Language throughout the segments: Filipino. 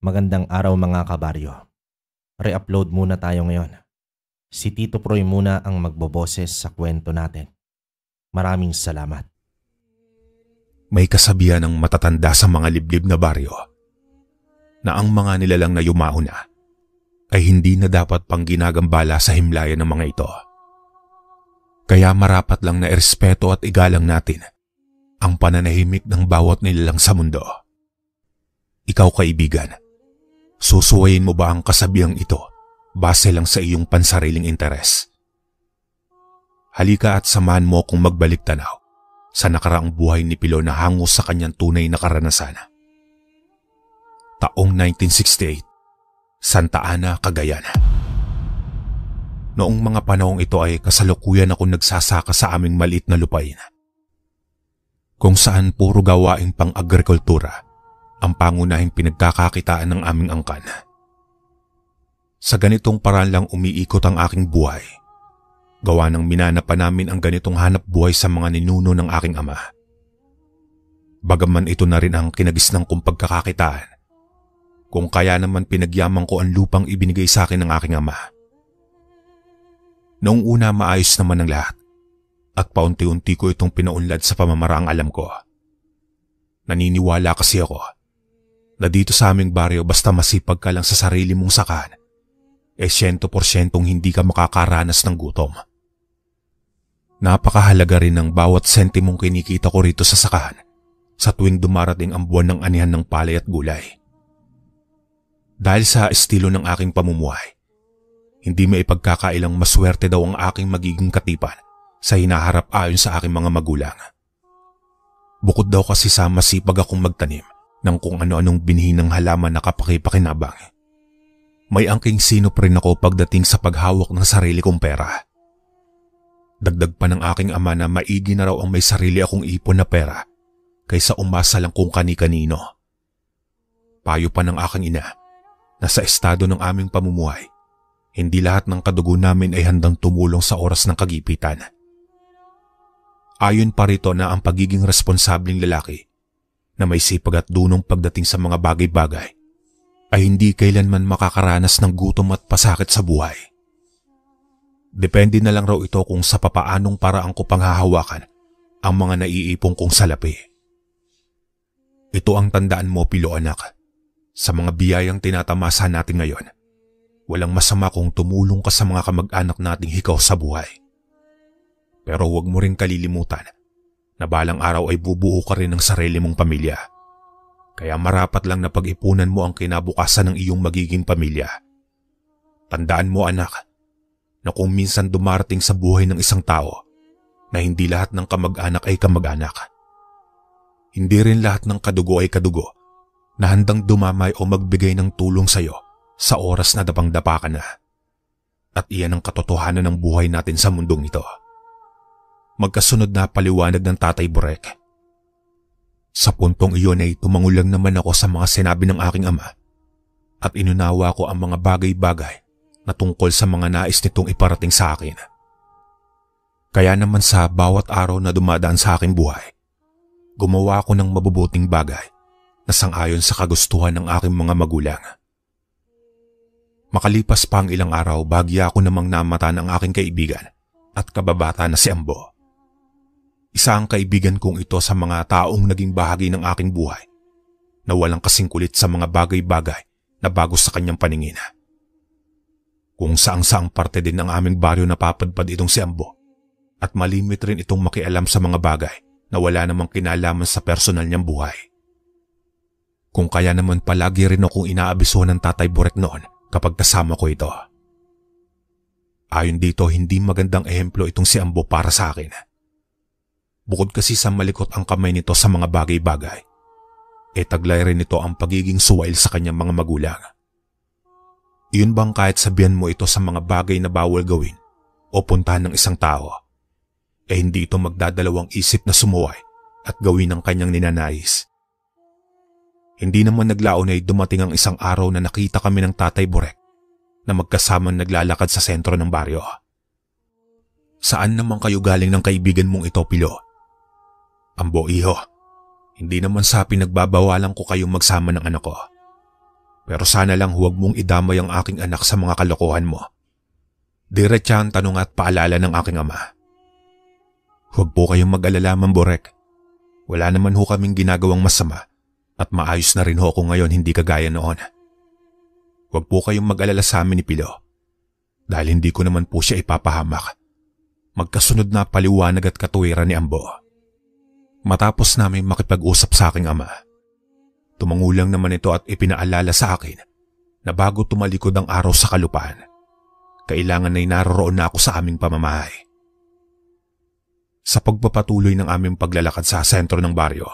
Magandang araw mga kabaryo. Re-upload muna tayo ngayon. Si Tito Proy muna ang magboboses sa kwento natin. Maraming salamat. May kasabihan ng matatanda sa mga liblib na baryo na ang mga nilalang na yumauna ay hindi na dapat pang ginagambala sa himlayan ng mga ito. Kaya marapat lang na irespeto at igalang natin ang pananahimik ng bawat nilalang sa mundo. Ikaw kaibigan, susuwayin mo ba ang kasabihang ito base lang sa iyong pansariling interes? Halika at samahan mo akong magbalik tanaw sa nakaraang buhay ni Pilo na hango sa kanyang tunay na karanasan. Taong 1968, Santa Ana, Cagayan. Noong mga panahong ito ay kasalukuyan ako nagsasaka sa aming maliit na lupain, kung saan puro gawaing pang-agrikultura ang pangunahing pinagkakakitaan ng aming angkan. Sa ganitong paraan lang umiikot ang aking buhay, gawa ng minana pa namin ang ganitong hanap buhay sa mga ninuno ng aking ama. Bagaman ito na rin ang kinagisnang kong pagkakakitaan, kung kaya naman pinagyaman ko ang lupang ibinigay sa akin ng aking ama. Noong una maayos naman ang lahat at paunti-unti ko itong pinaunlad sa pamamaraang alam ko. Naniniwala kasi ako na dito sa aming baryo basta masipag ka lang sa sarili mong sakahan, 100% hindi ka makakaranas ng gutom. Napakahalaga rin ng bawat sentimong kinikita ko rito sa sakahan sa tuwing dumarating ang buwan ng anihan ng palay at gulay. Dahil sa estilo ng aking pamumuhay, hindi maipagkakailang maswerte daw ang aking magiging katipan sa hinaharap ayon sa aking mga magulang. Bukod daw kasi sa masipag akong magtanim ng kung ano-anong binhi ng halaman na kapakipakinabang, may angking sinop rin ako pagdating sa paghawak ng sarili kong pera. Dagdag pa ng aking ama na maigi na raw ang may sarili akong ipon na pera kaysa umasa lang kung kani-kanino. Payo pa ng aking ina na sa estado ng aming pamumuhay, hindi lahat ng kadugo namin ay handang tumulong sa oras ng kagipitan. Ayon pa rito na ang pagiging responsableng lalaki na may sipag at dunong pagdating sa mga bagay-bagay ay hindi kailanman makakaranas ng gutom at pasakit sa buhay. Depende na lang raw ito kung sa papaanong paraan ko panghahawakan ang mga naiipong kong salapi. Ito ang tandaan mo, Pilo anak. Sa mga biyayang tinatamasa natin ngayon, walang masama kung tumulong ka sa mga kamag-anak nating hikaw sa buhay. Pero huwag mo rin kalilimutan na balang araw ay bubuo ka rin ng sarili mong pamilya. Kaya marapat lang na pag-ipunan mo ang kinabukasan ng iyong magiging pamilya. Tandaan mo anak, na kung minsan dumarating sa buhay ng isang tao na hindi lahat ng kamag-anak ay kamag-anak, hindi rin lahat ng kadugo ay kadugo na handang dumamay o magbigay ng tulong sa iyo sa oras na dapang-dapa ka na. At iyan ang katotohanan ng buhay natin sa mundong ito. Magkasunod na paliwanag ng Tatay Borek. Sa puntong iyon ay tumangulang naman ako sa mga sinabi ng aking ama at inunawa ko ang mga bagay-bagay na tungkol sa mga nais nitong iparating sa akin. Kaya naman sa bawat araw na dumadaan sa aking buhay, gumawa ako ng mabubuting bagay na sang-ayon sa kagustuhan ng aking mga magulang. Makalipas pa ang ilang araw, bahagya ako namang namata ng aking kaibigan at kababata na si Ambo. Isa ang kaibigan kong ito sa mga taong naging bahagi ng aking buhay na walang kasing kulit sa mga bagay-bagay na bago sa kanyang paningin. Kung saang-saang parte din ng aming baryo napapadpad itong si Ambo at malimit rin itong makialam sa mga bagay na wala namang kinalaman sa personal niyang buhay. Kung kaya naman palagi rin akong inaabisuhan ng Tatay Borek noon kapag kasama ko ito. Ayon dito, hindi magandang ehemplo itong si Ambo para sa akin. Bukod kasi sa malikot ang kamay nito sa mga bagay-bagay, taglay rin ito ang pagiging suwail sa kanyang mga magulang. Iyon bang kahit sabihan mo ito sa mga bagay na bawal gawin o puntahan ng isang tao, hindi ito magdadalawang isip na sumuway at gawin ang kanyang ninanais. Hindi naman naglaon ay dumating ang isang araw na nakita kami ng Tatay Borek na magkasamang naglalakad sa sentro ng baryo. Saan naman kayo galing ng kaibigan mong ito, Pilo? Ambo, iho, hindi naman sa pinagbabawalan ko kayong magsama ng anak ko. Pero sana lang huwag mong idamay ang aking anak sa mga kalokohan mo. Diretsahang tanong at paalala ng aking ama. Huwag po kayong mag-alala, Ma'am Borek. Wala naman ho kaming ginagawang masama at maayos na rin ho ako ngayon, hindi kagaya noon. Huwag po kayong mag-alala sa amin ni Pilo dahil hindi ko naman po siya ipapahamak. Magkasunod na paliwanag at katuwiran ni Ambo. Matapos namin makipag-usap sa aking ama, tumangulang naman ito at ipinaalala sa akin na bago tumalikod ang araw sa kalupaan, kailangan ay naroroon na ako sa aming pamamahay. Sa pagpapatuloy ng aming paglalakad sa sentro ng baryo,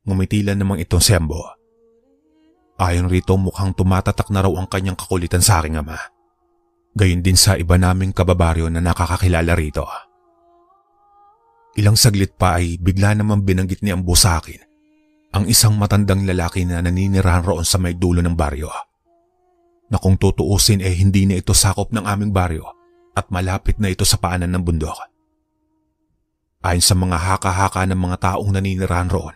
ngumitilan namang itong si Ambo. Ayon rito mukhang tumatatak na raw ang kanyang kakulitan sa aking ama. Gayon din sa iba naming kababaryo na nakakakilala rito. Ilang saglit pa ay bigla namang binanggit ni Ambo sa akin ang isang matandang lalaki na naninirahan roon sa may dulo ng baryo. Na kung tutuusin hindi na ito sakop ng aming baryo at malapit na ito sa paanan ng bundok. Ayon sa mga haka-haka ng mga taong naninirahan roon,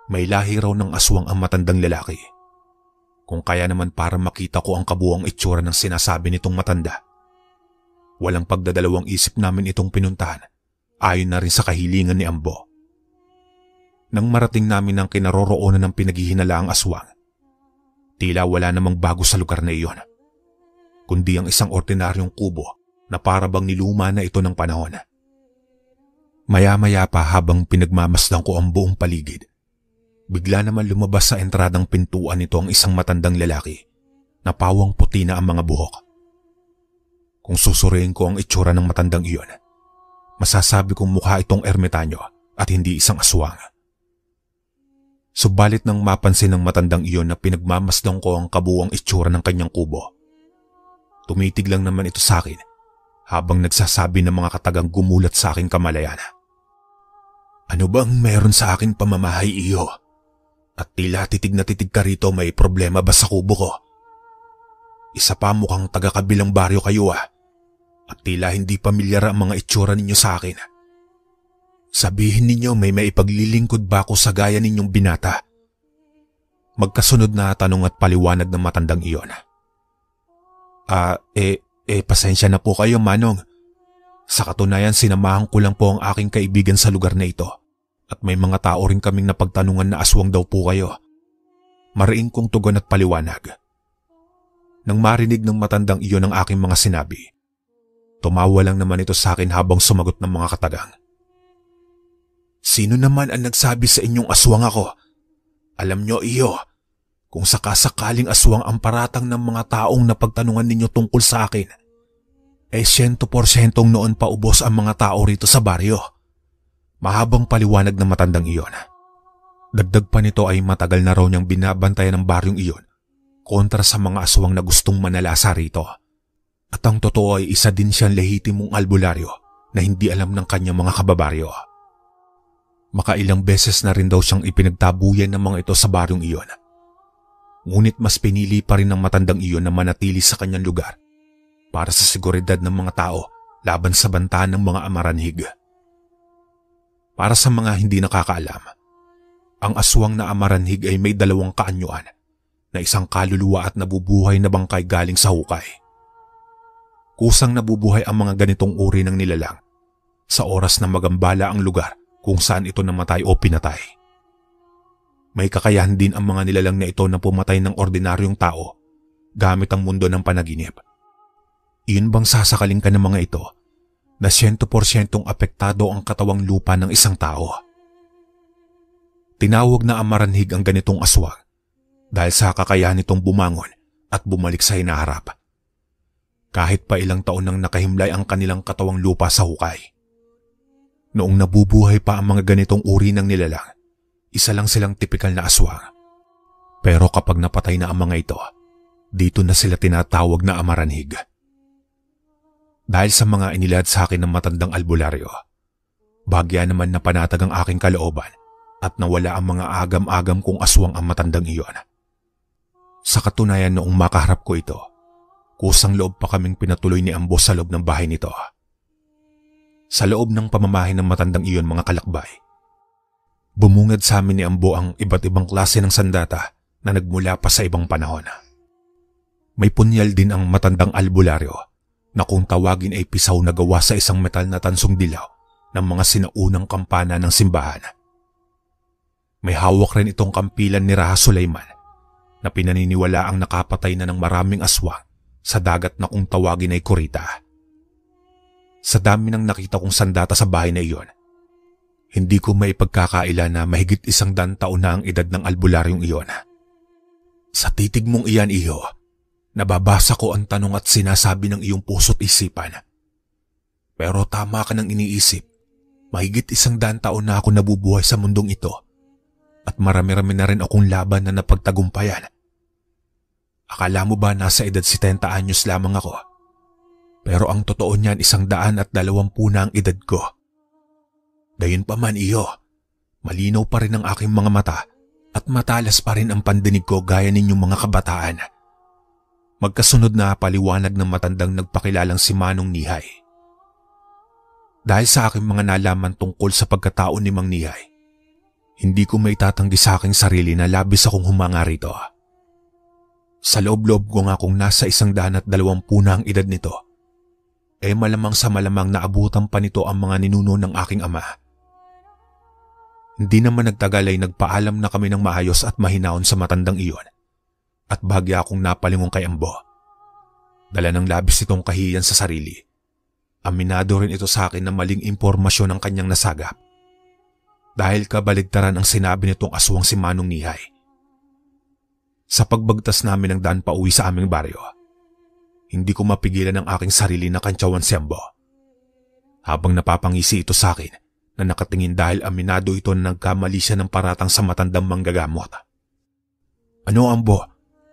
may lahi raw ng aswang ang matandang lalaki. Kung kaya naman para makita ko ang kabuuang itsura ng sinasabi nitong matanda. Walang pagdadalawang isip namin itong pinuntahan, ayon na rin sa kahilingan ni Ambo. Nang marating namin ang kinaroroonan ng pinaghihinalaang aswang, tila wala namang bago sa lugar na iyon, kundi ang isang ordinaryong kubo na para bang niluma na ito ng panahon. Maya-maya pa habang pinagmamasdan ko ang buong paligid, bigla naman lumabas sa entradang pintuan nito ang isang matandang lalaki na pawang puti na ang mga buhok. Kung susuriin ko ang itsura ng matandang iyon, masasabi kong mukha itong ermitanyo at hindi isang aswang. Subalit nang mapansin ng matandang iyon na pinagmamasdan ko ang kabuuang itsura ng kanyang kubo, tumitig lang naman ito sa akin habang nagsasabi ng mga katagang gumulat sa aking kamalayan. Ano bang meron sa aking pamamahay, iyo? At tila titig na titig ka rito, may problema ba sa kubo ko? Isa pa mukhang taga-kabilang baryo kayo at tila hindi pamilyar ang mga itsura ninyo sa akin. Sabihin ninyo may maipaglilingkod ba ako sa gaya ninyong binata? Magkasunod na tanong at paliwanag ng matandang iyon. Pasensya na po kayo, Manong. Sa katunayan, sinamahan ko lang po ang aking kaibigan sa lugar na ito at may mga tao rin kaming napagtanungan na aswang daw po kayo. Mariin kong tugon at paliwanag. Nang marinig ng matandang iyon ang aking mga sinabi, tumawa lang naman ito sa akin habang sumagot ng mga katagang. Sino naman ang nagsabi sa inyong aswang ako? Alam nyo, iyo, kung sakasakaling aswang ang paratang ng mga taong napagtanungan ninyo tungkol sa akin, 100% noon pa ubos ang mga tao rito sa baryo. Mahabang paliwanag ng matandang iyon. Dagdag pa nito ay matagal na raw niyang binabantayan ng baryong iyon kontra sa mga aswang na gustong manalasa rito. At ang totoo ay isa din siyang lehitimong albularyo na hindi alam ng kanyang mga kababaryo. Makailang beses na rin daw siyang ipinagtabuyan ng mga ito sa baryong iyon. Ngunit mas pinili pa rin ng matandang iyon na manatili sa kanyang lugar para sa seguridad ng mga tao laban sa banta ng mga amaranhig. Para sa mga hindi nakakaalam, ang aswang na amaranhig ay may dalawang kaanyuan na isang kaluluwa at nabubuhay na bangkay galing sa hukay. Kusang nabubuhay ang mga ganitong uri ng nilalang sa oras na magambala ang lugar kung saan ito namatay o pinatay. May kakayahan din ang mga nilalang na ito na pumatay ng ordinaryong tao gamit ang mundo ng panaginip. Iyon bang sasakaling ka ng mga ito na 100% apektado ang katawang lupa ng isang tao? Tinawag na amaranhig ang ganitong aswang dahil sa kakayahan nitong bumangon at bumalik sa hinaharap. Kahit pa ilang taon nang nakahimlay ang kanilang katawang lupa sa hukay. Noong nabubuhay pa ang mga ganitong uri ng nilalang, isa lang silang tipikal na aswang. Pero kapag napatay na ang mga ito, dito na sila tinatawag na amaranhig. Dahil sa mga inilad sa akin ng matandang albularyo, bagya naman na panatag ang aking kalooban at nawala ang mga agam-agam kong aswang ang matandang iyon. Sa katunayan noong makaharap ko ito, kusang loob pa kaming pinatuloy ni Ambo sa loob ng bahay nito. Sa loob ng pamamahay ng matandang iyon, mga kalakbay, bumungad sa amin ni Ambo ang iba't ibang klase ng sandata na nagmula pa sa ibang panahon. May punyal din ang matandang albularyo na kung tawagin ay pisaw na gawa sa isang metal na tansong dilaw ng mga sinaunang kampana ng simbahan. May hawak rin itong kampilan ni Raha Sulaiman na pinaniniwala ang nakapatay na ng maraming aswang sa dagat na kung tawagin ay Kurita. Sa dami ng nakita kong sandata sa bahay na iyon, hindi ko maipagkakaila na mahigit 100 taon na ang edad ng albularyong iyon. Sa titig mong iyan, iho, nababasa ko ang tanong at sinasabi ng iyong puso't isipan. Pero tama ka nang iniisip, mahigit 100 taon na ako nabubuhay sa mundong ito at marami-rami na rin akong laban na napagtagumpayan. Akala mo ba nasa edad 70 anyos lamang ako? Pero ang totoo niyan 120 na ang edad ko. Gayunpaman, iyo, malinaw pa rin ang aking mga mata at matalas pa rin ang pandinig ko gaya ninyong mga kabataan. Magkasunod na paliwanag ng matandang nagpakilalang si Manong Nihay. Dahil sa aking mga nalaman tungkol sa pagkatao ni Mang Nihay, hindi ko maitatanggi sa aking sarili na labis akong humanga rito. Sa loob-loob ko nga kung nasa 120 na ang edad nito, malamang sa malamang naabutan pa nito ang mga ninuno ng aking ama. Hindi naman nagtagal ay nagpaalam na kami ng maayos at mahinahon sa matandang iyon at bahagya akong napalingon kay Ambo. Dala ng labis itong kahiyan sa sarili. Aminado rin ito sa akin na maling impormasyon ang kanyang nasagap. Dahil kabaligtaran ang sinabi nitong aswang si Manong Nihay. Sa pagbagtas namin ng daan pauwi sa aming baryo, hindi ko mapigilan ang aking sarili na kantsawan si Ambo. Habang napapangisi ito sa akin na nakatingin dahil aminado ito na nagkamali siya ng paratang sa matandang manggagamot. Ano, Ambo?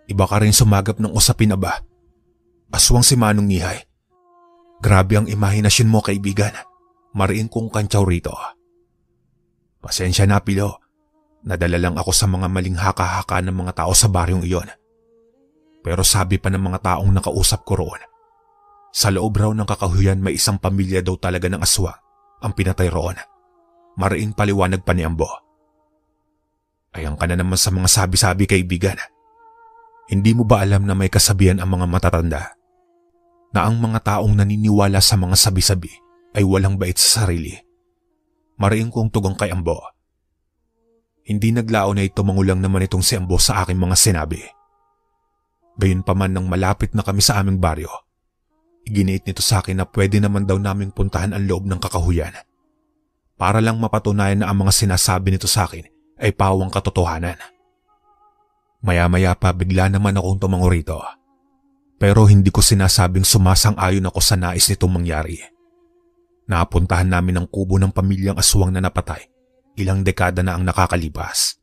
Iba ka rin sumagap ng usapin na ba? Aswang si Manong Nihay. Grabe ang imahinasyon mo, kaibigan. Mariin kong kantsaw rito. Pasensya na, Pilo. Nadala lang ako sa mga maling haka-haka ng mga tao sa baryong iyon. Pero sabi pa ng mga taong nakausap ko roon, sa loob raw ng kakahuyan may isang pamilya daw talaga ng aswang ang pinatay roon. Mariing paliwanag pa ni Ambo. Ayan ka na naman sa mga sabi-sabi, kaibigan. Hindi mo ba alam na may kasabihan ang mga matatanda na ang mga taong naniniwala sa mga sabi-sabi ay walang bait sa sarili? Mariing kong tugon kay Ambo. Hindi naglao na ito mangulang naman itong si Ambo sa aking mga sinabi. Gayunpaman nang malapit na kami sa aming baryo, iginiit nito sa akin na pwede naman daw naming puntahan ang loob ng kakahuyan para lang mapatunayan na ang mga sinasabi nito sa akin ay pawang katotohanan. Maya-maya pa bigla naman akong tumango rito. Pero hindi ko sinasabing sumasang-ayon ako sa nais nitong mangyari. Napuntahan namin ang kubo ng pamilyang aswang na napatay. Ilang dekada na ang nakakalipas.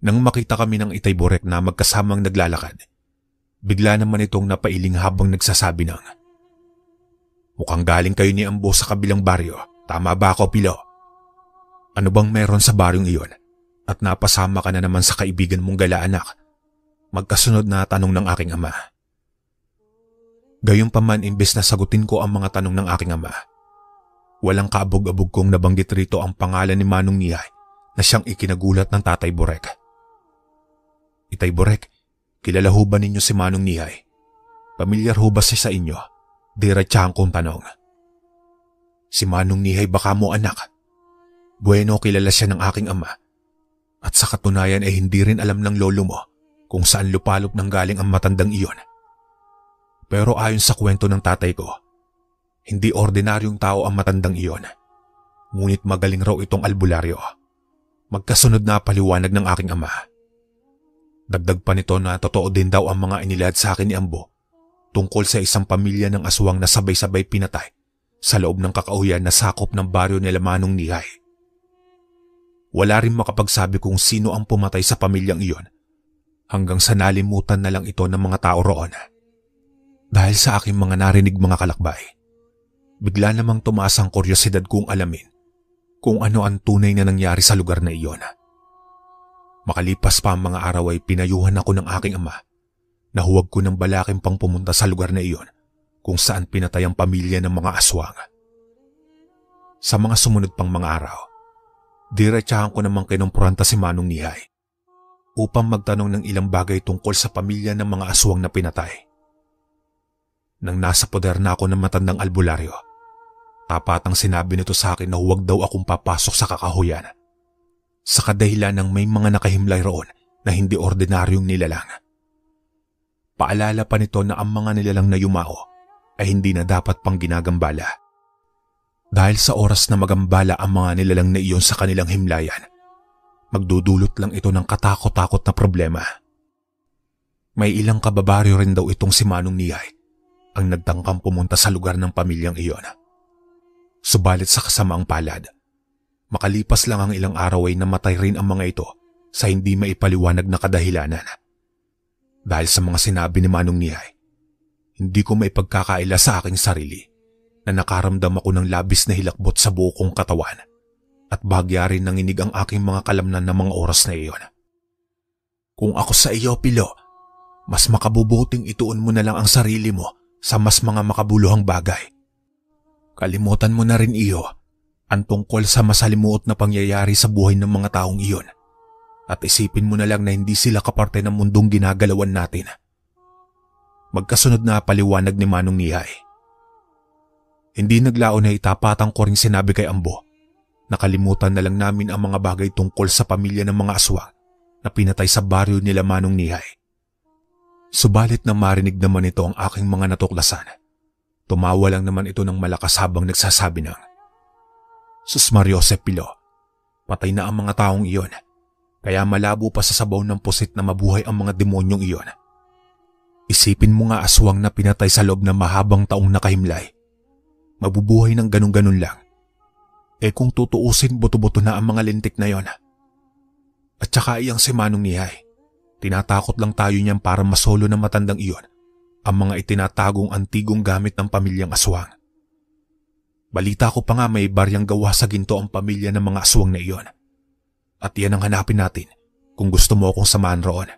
Nang makita kami ng Itay Burek na magkasamang naglalakad, bigla naman itong napailing habang nagsasabi ng, "Mukhang galing kayo ni Ambo sa kabilang baryo. Tama ba ako, Pilo? Ano bang meron sa baryong iyon? At napasama ka na naman sa kaibigan mong gala, anak?" Magkasunod na tanong ng aking ama. Gayunpaman, imbes na sagutin ko ang mga tanong ng aking ama, walang kaabog-abog kong nabanggit rito ang pangalan ni Manong Nihay na siyang ikinagulat ng Tatay Burek. "Itay Burek, kilala ho ba ninyo si Manong Nihay? Pamilyar ho ba siya sa inyo?" Diretsahan kong tanong. "Si Manong Nihay baka mo, anak? Bueno, kilala siya ng aking ama. At sa katunayan ay hindi rin alam ng lolo mo kung saan lupalop nang galing ang matandang iyon. Pero ayon sa kwento ng tatay ko, hindi ordinaryong tao ang matandang iyon. Ngunit magaling raw itong albularyo." Magkasunod na paliwanag ng aking ama. Dagdag pa nito na totoo din daw ang mga inilahad sa akin ni Ambo tungkol sa isang pamilya ng aswang na sabay-sabay pinatay sa loob ng kakauyan na sakop ng baryo nila Manong Nihay. Wala rin makapagsabi kung sino ang pumatay sa pamilyang iyon hanggang sa nalimutan na lang ito ng mga tao roon. Dahil sa aking mga narinig mga kalakbay, bigla namang tumaas ang kuryosidad kong alamin kung ano ang tunay na nangyari sa lugar na iyon. Makalipas pa ang mga araw ay pinayuhan ako ng aking ama na huwag ko ng balaking pang pumunta sa lugar na iyon kung saan pinatay ang pamilya ng mga aswang. Sa mga sumunod pang mga araw, diretsahan ko namang kinumpronta si Manong Nihay. upang magtanong ng ilang bagay tungkol sa pamilya ng mga aswang na pinatay. Nang nasa poder na ako ng matandang albularyo, tapatang sinabi nito sa akin na huwag daw akong papasok sa kakahuyan, sa kadahilan ng may mga nakahimlay roon na hindi ordinaryong nilalang. Paalala pa nito na ang mga nilalang na yumao ay hindi na dapat pang ginagambala. Dahil sa oras na magambala ang mga nilalang na iyon sa kanilang himlayan, magdudulot lang ito ng katakot-takot na problema. May ilang kababaryo rin daw itong si Manong Nihay ang nagtangkang pumunta sa lugar ng pamilyang iyon. Subalit sa kasamaang palad, makalipas lang ang ilang araw ay namatay rin ang mga ito sa hindi maipaliwanag na kadahilanan. Dahil sa mga sinabi ni Manong Nihay, hindi ko maipagkakaila sa aking sarili na nakaramdam ako ng labis na hilakbot sa buo kong katawan at bahagya rin nanginig ang aking mga kalamnan ng mga oras na iyon. Kung ako sa iyo, Pilo, mas makabubuting ituon mo na lang ang sarili mo sa mas mga makabuluhang bagay. Kalimutan mo na rin iyo ang tungkol sa masalimuot na pangyayari sa buhay ng mga taong iyon at isipin mo na lang na hindi sila kaparte ng mundong ginagalawan natin. Magkasunod na paliwanag ni Manong Nihay. Hindi naglaon na itapatan ko ring sinabi kay Ambo. Nakalimutan na lang namin ang mga bagay tungkol sa pamilya ng mga aswang na pinatay sa baryo nila Manong Nihay. Subalit na marinig naman ito ang aking mga natuklasan, tumawa lang naman ito ng malakas habang nagsasabi ng, "Sus Mariosep, Pilo, patay na ang mga taong iyon, kaya malabo pa sa sabaw ng pusit na mabuhay ang mga demonyong iyon. Isipin mo nga aswang na pinatay sa loob ng mahabang taong nakahimlay. Mabubuhay ng ganun-ganun lang. Kung tutuusin, buto-buto na ang mga lintik na yon. At saka iyang si Manong Nihay, tinatakot lang tayo niyan para masolo ng matandang iyon ang mga itinatagong antigong gamit ng pamilyang aswang. Balita ko pa nga may baryang gawa sa ginto ang pamilya ng mga aswang na iyon. At yan ang hanapin natin kung gusto mo akong samahan roon."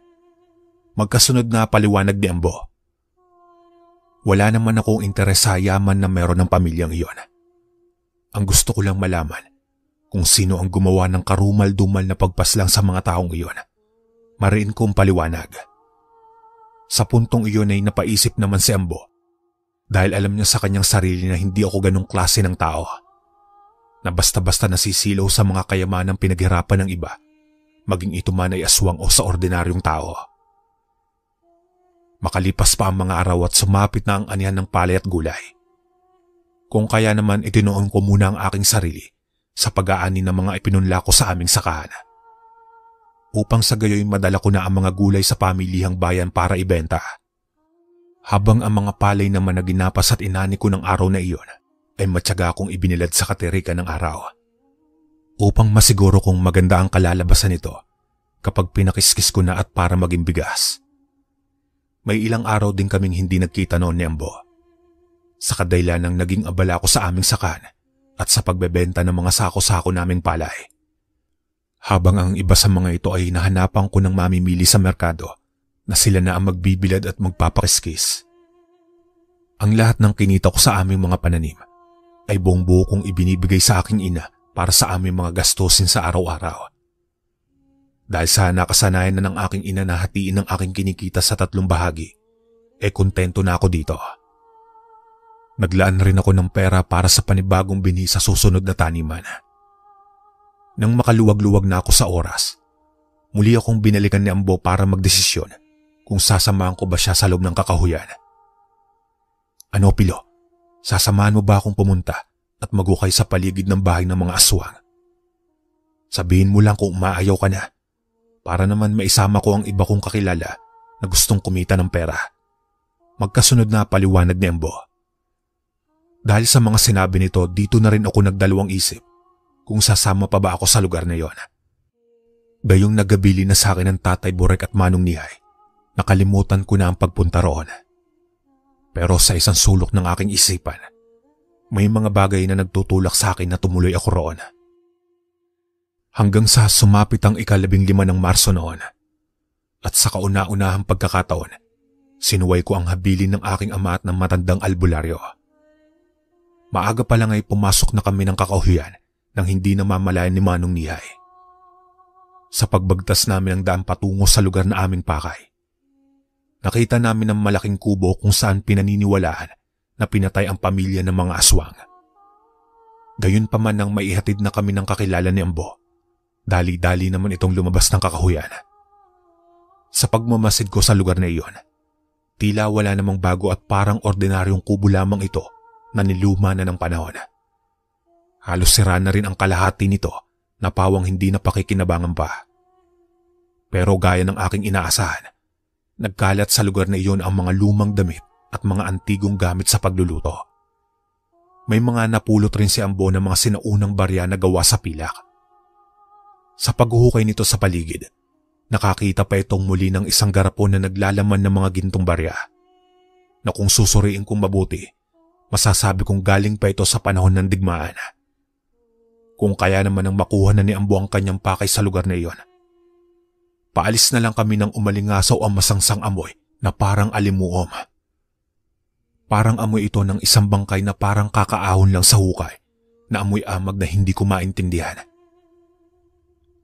Magkasunod na paliwanag ni Ambo. Wala naman akong interes sa yaman na meron ng pamilyang iyon. Ang gusto ko lang malaman kung sino ang gumawa ng karumal-dumal na pagpaslang sa mga taong iyon. Mariin kong paliwanag. Sa puntong iyon ay napaisip naman si Ambo dahil alam niya sa kanyang sarili na hindi ako ganong klase ng tao na basta-basta nasisilaw sa mga kayamanang pinaghirapan ng iba, maging ito man ay aswang o sa ordinaryong tao. Makalipas pa ang mga araw at sumapit na ang anihan ng palay at gulay. Kung kaya naman itinuon ko muna ang aking sarili sa pag-aani ng mga ipinunla ko sa aming sakahan, upang sa gayoy madala ko na ang mga gulay sa pamilihang bayan para ibenta. Habang ang mga palay naman na ginapas at inani ko ng araw na iyon ay matyaga akong ibinilad sa katerikan ng araw, upang masiguro kong maganda ang kalalabasan nito kapag pinakiskis ko na at para maging bigas. May ilang araw din kaming hindi nagkita noon ni Ambo, sa kadahilan ng naging abala ko sa aming sakan at sa pagbebenta ng mga sako-sako naming palay. Habang ang iba sa mga ito ay nahanapan ko ng mamimili sa merkado na sila na ang magbibilad at magpapakiskis. Ang lahat ng kinita ko sa aming mga pananim ay buong buo kong ibinibigay sa aking ina para sa aming mga gastusin sa araw-araw. Dahil sa nakasanayan na ng aking ina na hatiin ng aking kinikita sa 3 bahagi, kontento na ako dito. Naglaan rin ako ng pera para sa panibagong binhi sa susunod na taniman. Nang makaluwag-luwag na ako sa oras, muli akong binalikan ni Ambo para magdesisyon kung sasamahan ko ba siya sa loob ng kakahuyan. "Ano, Pilo, sasamahan mo ba akong pumunta at magukay sa paligid ng bahay ng mga aswang? Sabihin mo lang kung umaayaw ka na, para naman maisama ko ang iba kong kakilala na gustong kumita ng pera." Magkasunod na paliwanag ni Ambo. Dahil sa mga sinabi nito, dito na rin ako nagdalawang isip kung sasama pa ba ako sa lugar na yon. Gayong nagabili na sa akin ng Tatay Burek at Manong Nihay, nakalimutan ko na ang pagpunta roon. Pero sa isang sulok ng aking isipan, may mga bagay na nagtutulak sa akin na tumuloy ako roon. Hanggang sa sumapit ang 15 ng Marso noon, at sa kauna-unahang pagkakataon, sinuway ko ang habilin ng aking ama at ng matandang albularyo. Maaga pa lang ay pumasok na kami ng kakahuyan nang hindi namamalayan ni Manong Nihay. Sa pagbagtas namin ng daan patungo sa lugar na aming pakay, nakita namin ang malaking kubo kung saan pinaniniwalaan na pinatay ang pamilya ng mga aswang. Gayunpaman nang maihatid na kami ng kakilala ni Ambo, dali-dali naman itong lumabas ng kakahuyan. Sa pagmamasid ko sa lugar na iyon, tila wala namang bago at parang ordinaryong kubo lamang ito na niluma na ng panahon. Halos sira na rin ang kalahati nito na pawang hindi na pakikinabangan pa. Pero gaya ng aking inaasahan, nagkalat sa lugar na iyon ang mga lumang damit at mga antigong gamit sa pagluluto. May mga napulot rin si Ambo ng mga sinaunang barya na gawa sa pilak. Sa paghuhukay nito sa paligid, nakakita pa itong muli ng isang garapon na naglalaman ng mga gintong barya, na kung susuriin kong mabuti, masasabi kong galing pa ito sa panahon ng digmaan. Kung kaya naman ang makuha na ni Ambo ang kanyang pakay sa lugar na iyon, paalis na lang kami nang umalingasaw ang masangsang amoy na parang alimuom. Parang amoy ito ng isang bangkay na parang kakaahon lang sa hukay, na amoy amag na hindi ko maintindihan.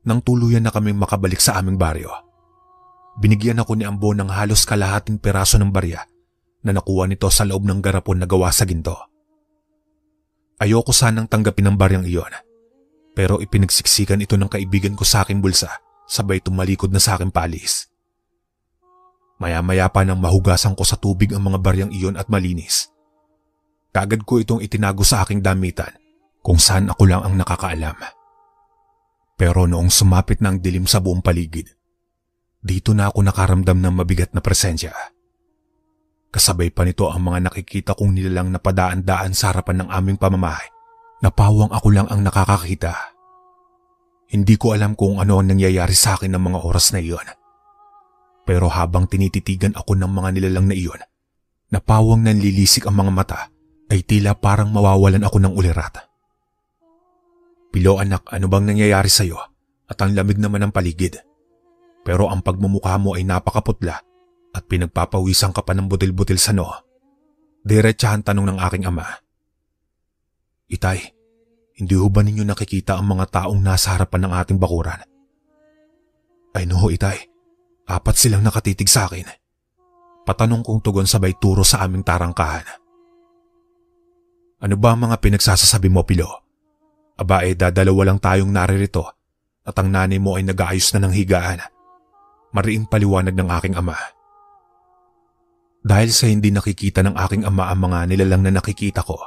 Nang tuluyan na kaming makabalik sa aming baryo, binigyan ako ni Ambo ng halos kalahating peraso ng barya na nakuha nito sa loob ng garapon na gawa sa ginto. Ayoko sanang tanggapin ang baryang iyon, pero ipinagsiksikan ito ng kaibigan ko sa aking bulsa, sabay tumalikod na sa aking palis. Maya-maya pa nang mahugasan ko sa tubig ang mga baryang iyon at malinis, kaagad ko itong itinago sa aking damitan kung saan ako lang ang nakakaalam. Pero noong sumapit na ang dilim sa buong paligid, dito na ako nakaramdam ng mabigat na presensya. Kasabay pa nito ang mga nakikita kong nilalang na padaan-daan sa harapan ng aming pamamahay, na pawang ako lang ang nakakakita. Hindi ko alam kung ano ang nangyayari sa akin ng mga oras na iyon. Pero habang tinititigan ako ng mga nilalang na iyon, na pawang nanlilisik ang mga mata, ay tila parang mawawalan ako ng ulirat. Pilo anak, ano bang nangyayari sa iyo? At ang lamig naman ng paligid. Pero ang pagmumukha mo ay napakaputla at pinagpapawisan ka pa ng butil-butil sa noo. Diretsahan tanong ng aking ama. Itay, hindi ho ba ninyo nakikita ang mga taong nasa harapan ng ating bakuran? Ay no, Itay. 4 silang nakatitig sa akin. Patanong kong tugon sabay turo sa aming tarangkahan. Ano ba ang mga pinagsasasabi mo, Pilo? Aba dadalawa lang tayong naririto at ang nanay mo ay nag-aayos na ng higaan. Mariing paliwanag ng aking ama. Dahil sa hindi nakikita ng aking ama ang mga nilalang na nakikita ko,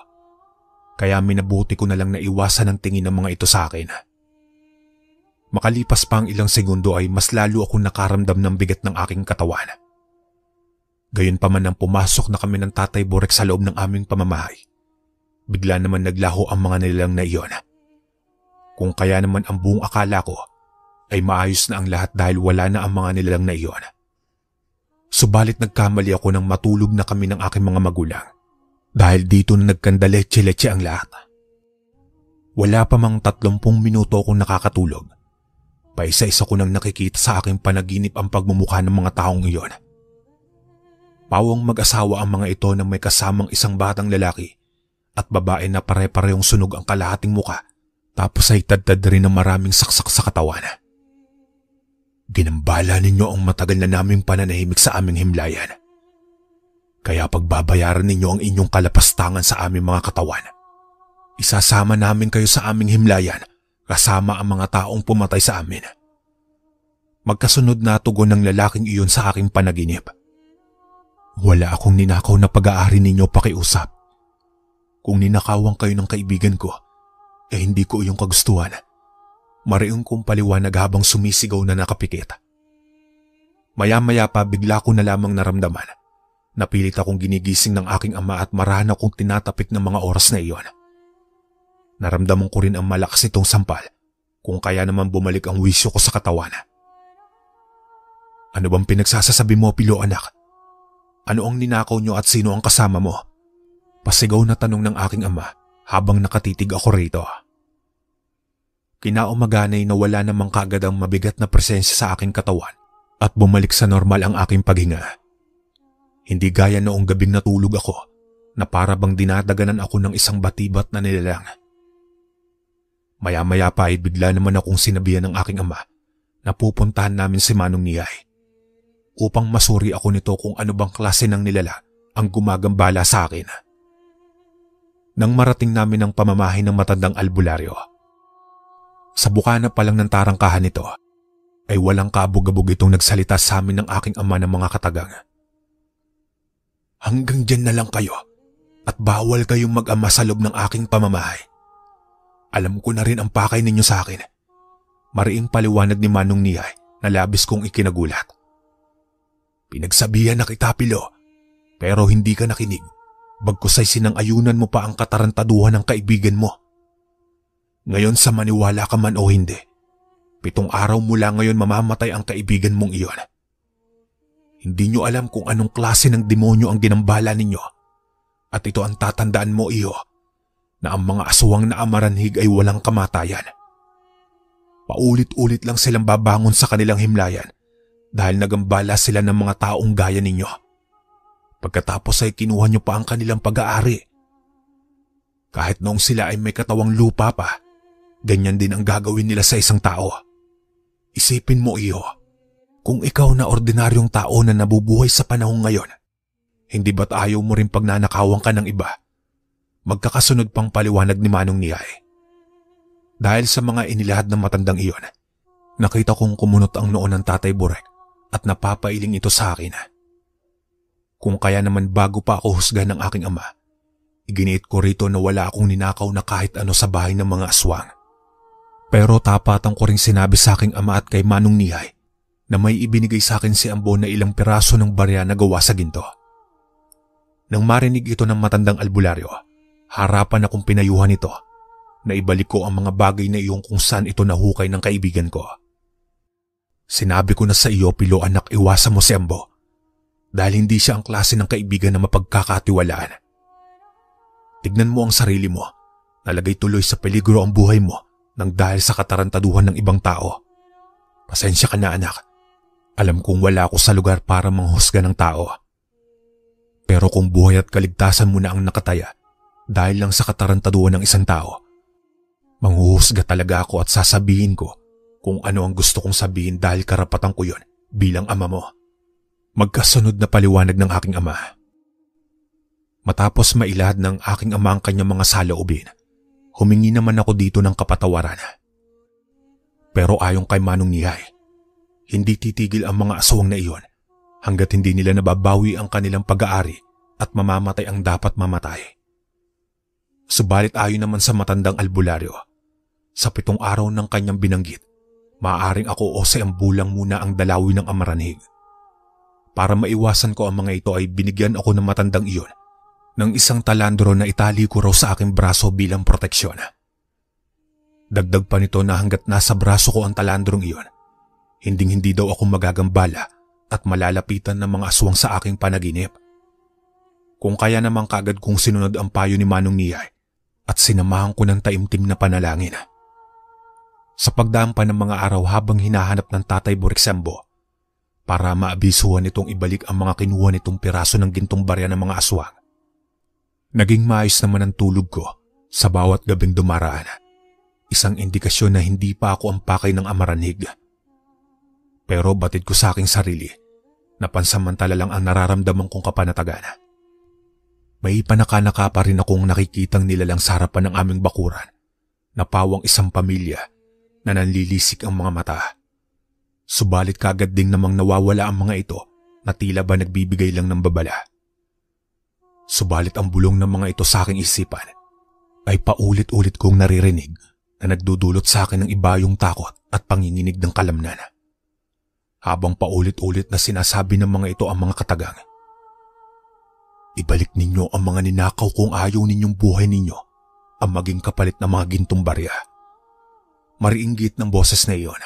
kaya minabuti ko na lang na iwasan ang tingin ng mga ito sa akin. Makalipas pa ang ilang segundo ay mas lalo akong nakaramdam ng bigat ng aking katawan. Gayunpaman nang pumasok na kami ng Tatay Borek sa loob ng aming pamamahay, bigla naman naglaho ang mga nilalang na iyon. Kung kaya naman ang buong akala ko ay maayos na ang lahat dahil wala na ang mga nilalang na iyon. Subalit nagkamali ako nang matulog na kami ng aking mga magulang dahil dito na nagkandaletse-letse ang lahat. Wala pa mang 30 minuto akong nakakatulog. Paisa-isa ko nang nakikita sa aking panaginip ang pagmumukha ng mga taong iyon. Pawang mag-asawa ang mga ito na may kasamang isang batang lalaki at babae na pare-parehong sunog ang kalahating muka, tapos ay tad-tad rin ng maraming saksak sa katawan. Ginambala ninyo ang matagal na naming pananahimik sa aming himlayan. Kaya pagbabayaran ninyo ang inyong kalapastangan sa aming mga katawan. Isasama namin kayo sa aming himlayan kasama ang mga taong pumatay sa amin. Magkasunod na tugon ng lalaking iyon sa aking panaginip. Wala akong ninakaw na pag-aari ninyo pakiusap. Kung ninakawan kayo ng kaibigan ko, hindi ko iyong kagustuhan. Mariing kong paliwanag habang sumisigaw na nakapikit. Maya-maya pa bigla ko na lamang naramdaman. Napilit akong ginigising ng aking ama at marahan akong tinatapik ng mga oras na iyon. Naramdaman ko rin ang malakas itong sampal, kung kaya naman bumalik ang wisyo ko sa katawan. Ano bang pinagsasasabi mo, Pilo anak? Ano ang ninakaw nyo at sino ang kasama mo? Pasigaw na tanong ng aking ama habang nakatitig ako rito. Kinaumaganay na wala namang kaagad ang mabigat na presensya sa aking katawan at bumalik sa normal ang aking paghinga. Hindi gaya noong gabing natulog ako na para bang dinadaganan ako ng isang batibat na nilalang. Maya-maya pa ay bigla naman akong sinabihan ng aking ama napupuntahan namin si Manong Niyay upang masuri ako nito kung ano bang klase ng nilala ang gumagambala sa akin. Nang marating namin ang pamamahay ng matandang albularyo, sa bukana pa lang ng tarangkahan nito ay walang kabog-abog itong nagsalita sa amin ng aking ama ng mga katagang. Hanggang dyan na lang kayo at bawal kayong mag-ama sa loob ng aking pamamahay. Alam ko na rin ang pakay ninyo sa akin. Mariing paliwanag ni Manong Niyay na labis kong ikinagulat. Pinagsabihan na kita, Pilo, pero hindi ka nakinig. Bagkus ay sinang-ayunan mo pa ang katarantaduhan ng kaibigan mo. Ngayon sa maniwala ka man o hindi, 7 araw mula ngayon mamamatay ang kaibigan mong iyon. Hindi nyo alam kung anong klase ng demonyo ang ginambala ninyo. At ito ang tatandaan mo, iyo, na ang mga aswang na amaranhig ay walang kamatayan. Paulit-ulit lang silang babangon sa kanilang himlayan dahil nagambala sila ng mga taong gaya ninyo. Pagkatapos ay kinuha nyo pa ang kanilang pag-aari. Kahit noong sila ay may katawang lupa pa, ganyan din ang gagawin nila sa isang tao. Isipin mo, iyo, kung ikaw na ordinaryong tao na nabubuhay sa panahong ngayon, hindi ba't ayaw mo rin pagnanakawan ka ng iba? Magkakasunod pang paliwanag ni Manong Niyay. Dahil sa mga inilahad ng matandang iyon, nakita kong kumunot ang noo ng Tatay Burek at napapailing ito sa akin. Kung kaya naman bago pa ako husgahan ng aking ama, iginiit ko rito na wala akong ninakaw na kahit ano sa bahay ng mga aswang. Pero tapatan ko ring sinabi sa aking ama at kay Manong Niyay na may ibinigay sa akin si Ambo na ilang piraso ng barya na gawa sa ginto. Nang marinig ito ng matandang albularyo, harapan akong pinayuhan ito na ibalik ko ang mga bagay na iyong kung saan ito nahukay ng kaibigan ko. Sinabi ko na sa iyo, Pilo, anak, iwasan mo si Ambo dahil hindi siya ang klase ng kaibigan na mapagkakatiwalaan. Tignan mo ang sarili mo, nalagay tuloy sa peligro ang buhay mo nang dahil sa katarantaduhan ng ibang tao. Pasensya ka na, anak. Alam kong wala ako sa lugar para manghusga ng tao. Pero kung buhay at kaligtasan mo na ang nakataya dahil lang sa katarantaduhan ng isang tao, manghuhusga talaga ako at sasabihin ko kung ano ang gusto kong sabihin dahil karapatan ko yon bilang ama mo. Magkasunod na paliwanag ng aking ama. Matapos mailahad ng aking ama ang kanyang mga saloobin, humingi naman ako dito ng kapatawaran. Pero ayon kay Manong Niyay, hindi titigil ang mga aswang na iyon hanggat hindi nila nababawi ang kanilang pag-aari at mamamatay ang dapat mamatay. Subalit ayon naman sa matandang albularyo, sa 7 araw ng kanyang binanggit, maaaring ako o si Ambulang muna ang dalawi ng amaranhig. Para maiwasan ko ang mga ito ay binigyan ako ng matandang iyon ng isang talandro na itali ko raw sa aking braso bilang proteksyon. Dagdag pa nito na hanggat nasa braso ko ang talandrong iyon, hinding-hindi daw ako magagambala at malalapitan ng mga aswang sa aking panaginip. Kung kaya naman kagad kong sinunod ang payo ni Manong Niyay at sinamahan ko ng taimtim na panalangin. Sa pagdaan pa ng mga araw habang hinahanap ng Tatay Burek si Ambo para maabisuhan itong ibalik ang mga kinuha nitong piraso ng gintong barya ng mga aswang, naging maayos naman ang tulog ko sa bawat gabing dumaraan. Isang indikasyon na hindi pa ako ang pakay ng amaranhig. Pero batid ko sa aking sarili na pansamantala lang ang nararamdaman kong kapanatagan. May panaka-naka pa rin akong nakikitang nilalang sa harapan ng aming bakuran na pawang isang pamilya na nanlilisik ang mga mata. Subalit kagad ding namang nawawala ang mga ito na tila ba nagbibigay lang ng babala. Subalit ang bulong ng mga ito sa aking isipan ay paulit-ulit kong naririnig na nagdudulot sa akin ng ibayong takot at panginginig ng kalamnan. Habang paulit-ulit na sinasabi ng mga ito ang mga katagang, ibalik ninyo ang mga ninakaw kung ayaw ninyong buhay ninyo ang maging kapalit na mga gintong barya. Mariinggit ng boses na iyon.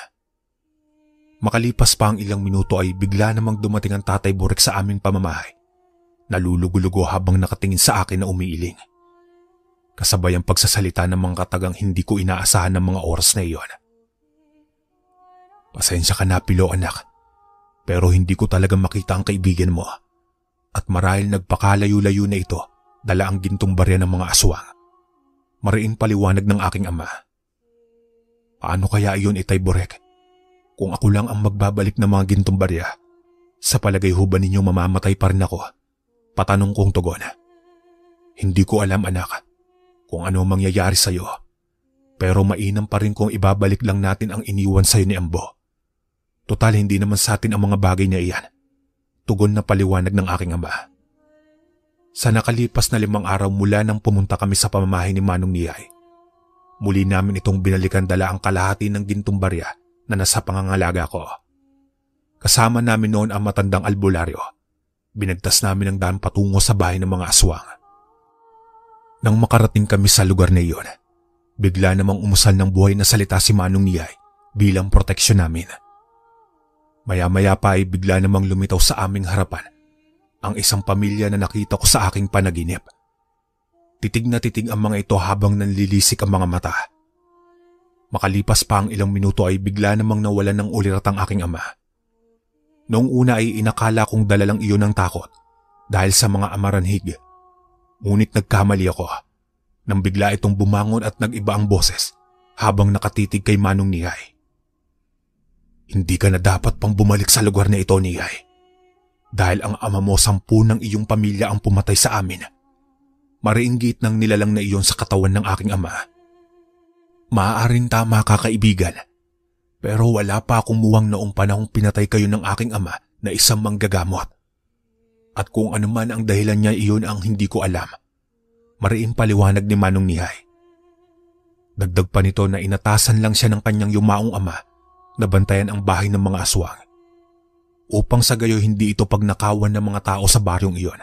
Makalipas pa ang ilang minuto ay bigla namang dumating ang Tatay Burek sa aming pamamahay. Nalulugo-lugo habang nakatingin sa akin na umiiling. Kasabay ang pagsasalita ng mga katagang hindi ko inaasahan ng mga oras na iyon. Pasensya ka na, Pilo, anak, pero hindi ko talaga makita ang kaibigan mo. At marahil nagpakalayo-layo na ito dala ang gintong barya ng mga aswang. Mariing paliwanag ng aking ama. Paano kaya iyon, Itay Burek? Kung ako lang ang magbabalik ng mga gintong barya, sa palagay ho ba ninyo mamamatay pa rin ako? Patanong kong tugon. Hindi ko alam anak kung ano mangyayari sa'yo. Pero mainam pa rin kung ibabalik lang natin ang iniwan sa'yo ni Ambo. Total hindi naman sa atin ang mga bagay niya iyan. Tugon na paliwanag ng aking ama. Sa nakalipas na 5 araw mula nang pumunta kami sa pamamahay ni Manong Niyay, muli namin itong binalikan dala ang kalahati ng gintong barya na nasa pangangalaga ko. Kasama namin noon ang matandang albularyo. Binagtas namin ang daan patungo sa bahay ng mga aswang. Nang makarating kami sa lugar na iyon, bigla namang umusal ng buhay na salita si Manong Niyay bilang proteksyon namin. Maya-maya pa ay bigla namang lumitaw sa aming harapan ang isang pamilya na nakita ko sa aking panaginip. Titig na titig ang mga ito habang nanlilisik ang mga mata. Makalipas pa ang ilang minuto ay bigla namang nawalan ng ulirat ang aking ama. Noong una ay inakala kong dala lang iyon ng takot dahil sa mga amaranhig. Ngunit nagkamali ako nang bigla itong bumangon at nag-iba ang boses habang nakatitig kay Manong Niyay. Hindi ka na dapat pang bumalik sa lugar na ito, Niyay. Dahil ang ama mo 10 ng iyong pamilya ang pumatay sa amin. Mariinggit ng nilalang na iyon sa katawan ng aking ama. Maaaring tama ka kaibigan, pero wala pa akong muwang noong panahong pinatay kayo ng aking ama na isang manggagamot. At kung ano man ang dahilan niya iyon ang hindi ko alam. Mariing paliwanag ni Manong Niyay. Dagdag pa nito na inatasan lang siya ng kanyang yumaong ama na bantayan ang bahay ng mga aswang. Upang sa gayo hindi ito pagnakawan ng mga tao sa baryong iyon.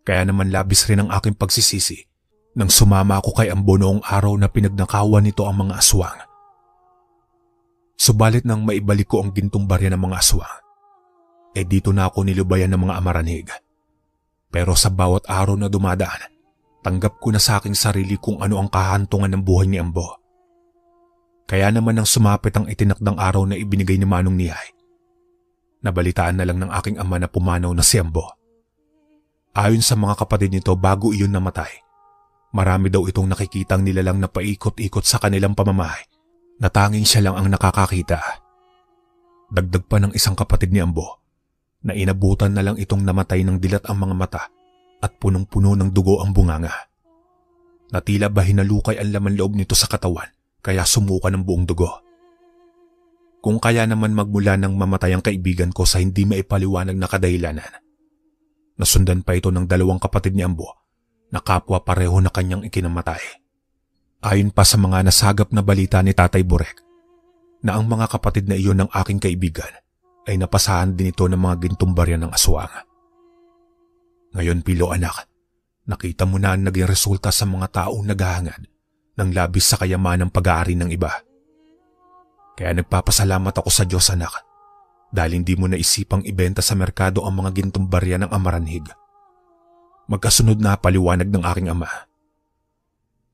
Kaya naman labis rin ang aking pagsisisi nang sumama ako kay Ambo noong araw na pinagnakawan nito ang mga aswang. Subalit nang maibalik ko ang gintong barya ng mga aswang, dito na ako nilubayan ng mga amaranhig. Pero sa bawat araw na dumadaan, tanggap ko na sa aking sarili kung ano ang kahantungan ng buhay ni Ambo. Kaya naman nang sumapit ang itinakdang araw na ibinigay ni Manong Niyay, nabalitaan na lang ng aking ama na pumanaw na si Ambo. Ayon sa mga kapatid nito bago iyon namatay, marami daw itong nakikitang nilalang na paikot-ikot sa kanilang pamamahay na tanging siya lang ang nakakakita. Dagdag pa ng isang kapatid ni Ambo na inabutan na lang itong namatay ng dilat ang mga mata at punong-puno ng dugo ang bunganga. Na tila ba hinalukay ang laman loob nito sa katawan kaya sumuka ng buong dugo. Kung kaya naman magmula ng mamatay ang kaibigan ko sa hindi maipaliwanag na kadahilanan. Nasundan pa ito ng 2 kapatid ni Ambo na kapwa pareho na kanyang ikinamatay. Ayon pa sa mga nasagap na balita ni Tatay Burek na ang mga kapatid na iyon ng aking kaibigan ay napasahan din ito ng mga gintong barya ng aswang. Ngayon Pilo anak, nakita mo na ang naging resulta sa mga taong naghahangad ng labis sa kayamanang pag-aari ng iba. Kaya nagpapasalamat ako sa Diyos anak dahil hindi mo naisipang ibenta sa merkado ang mga gintong barya ng amaranhig. Magkasunod na paliwanag ng aking ama.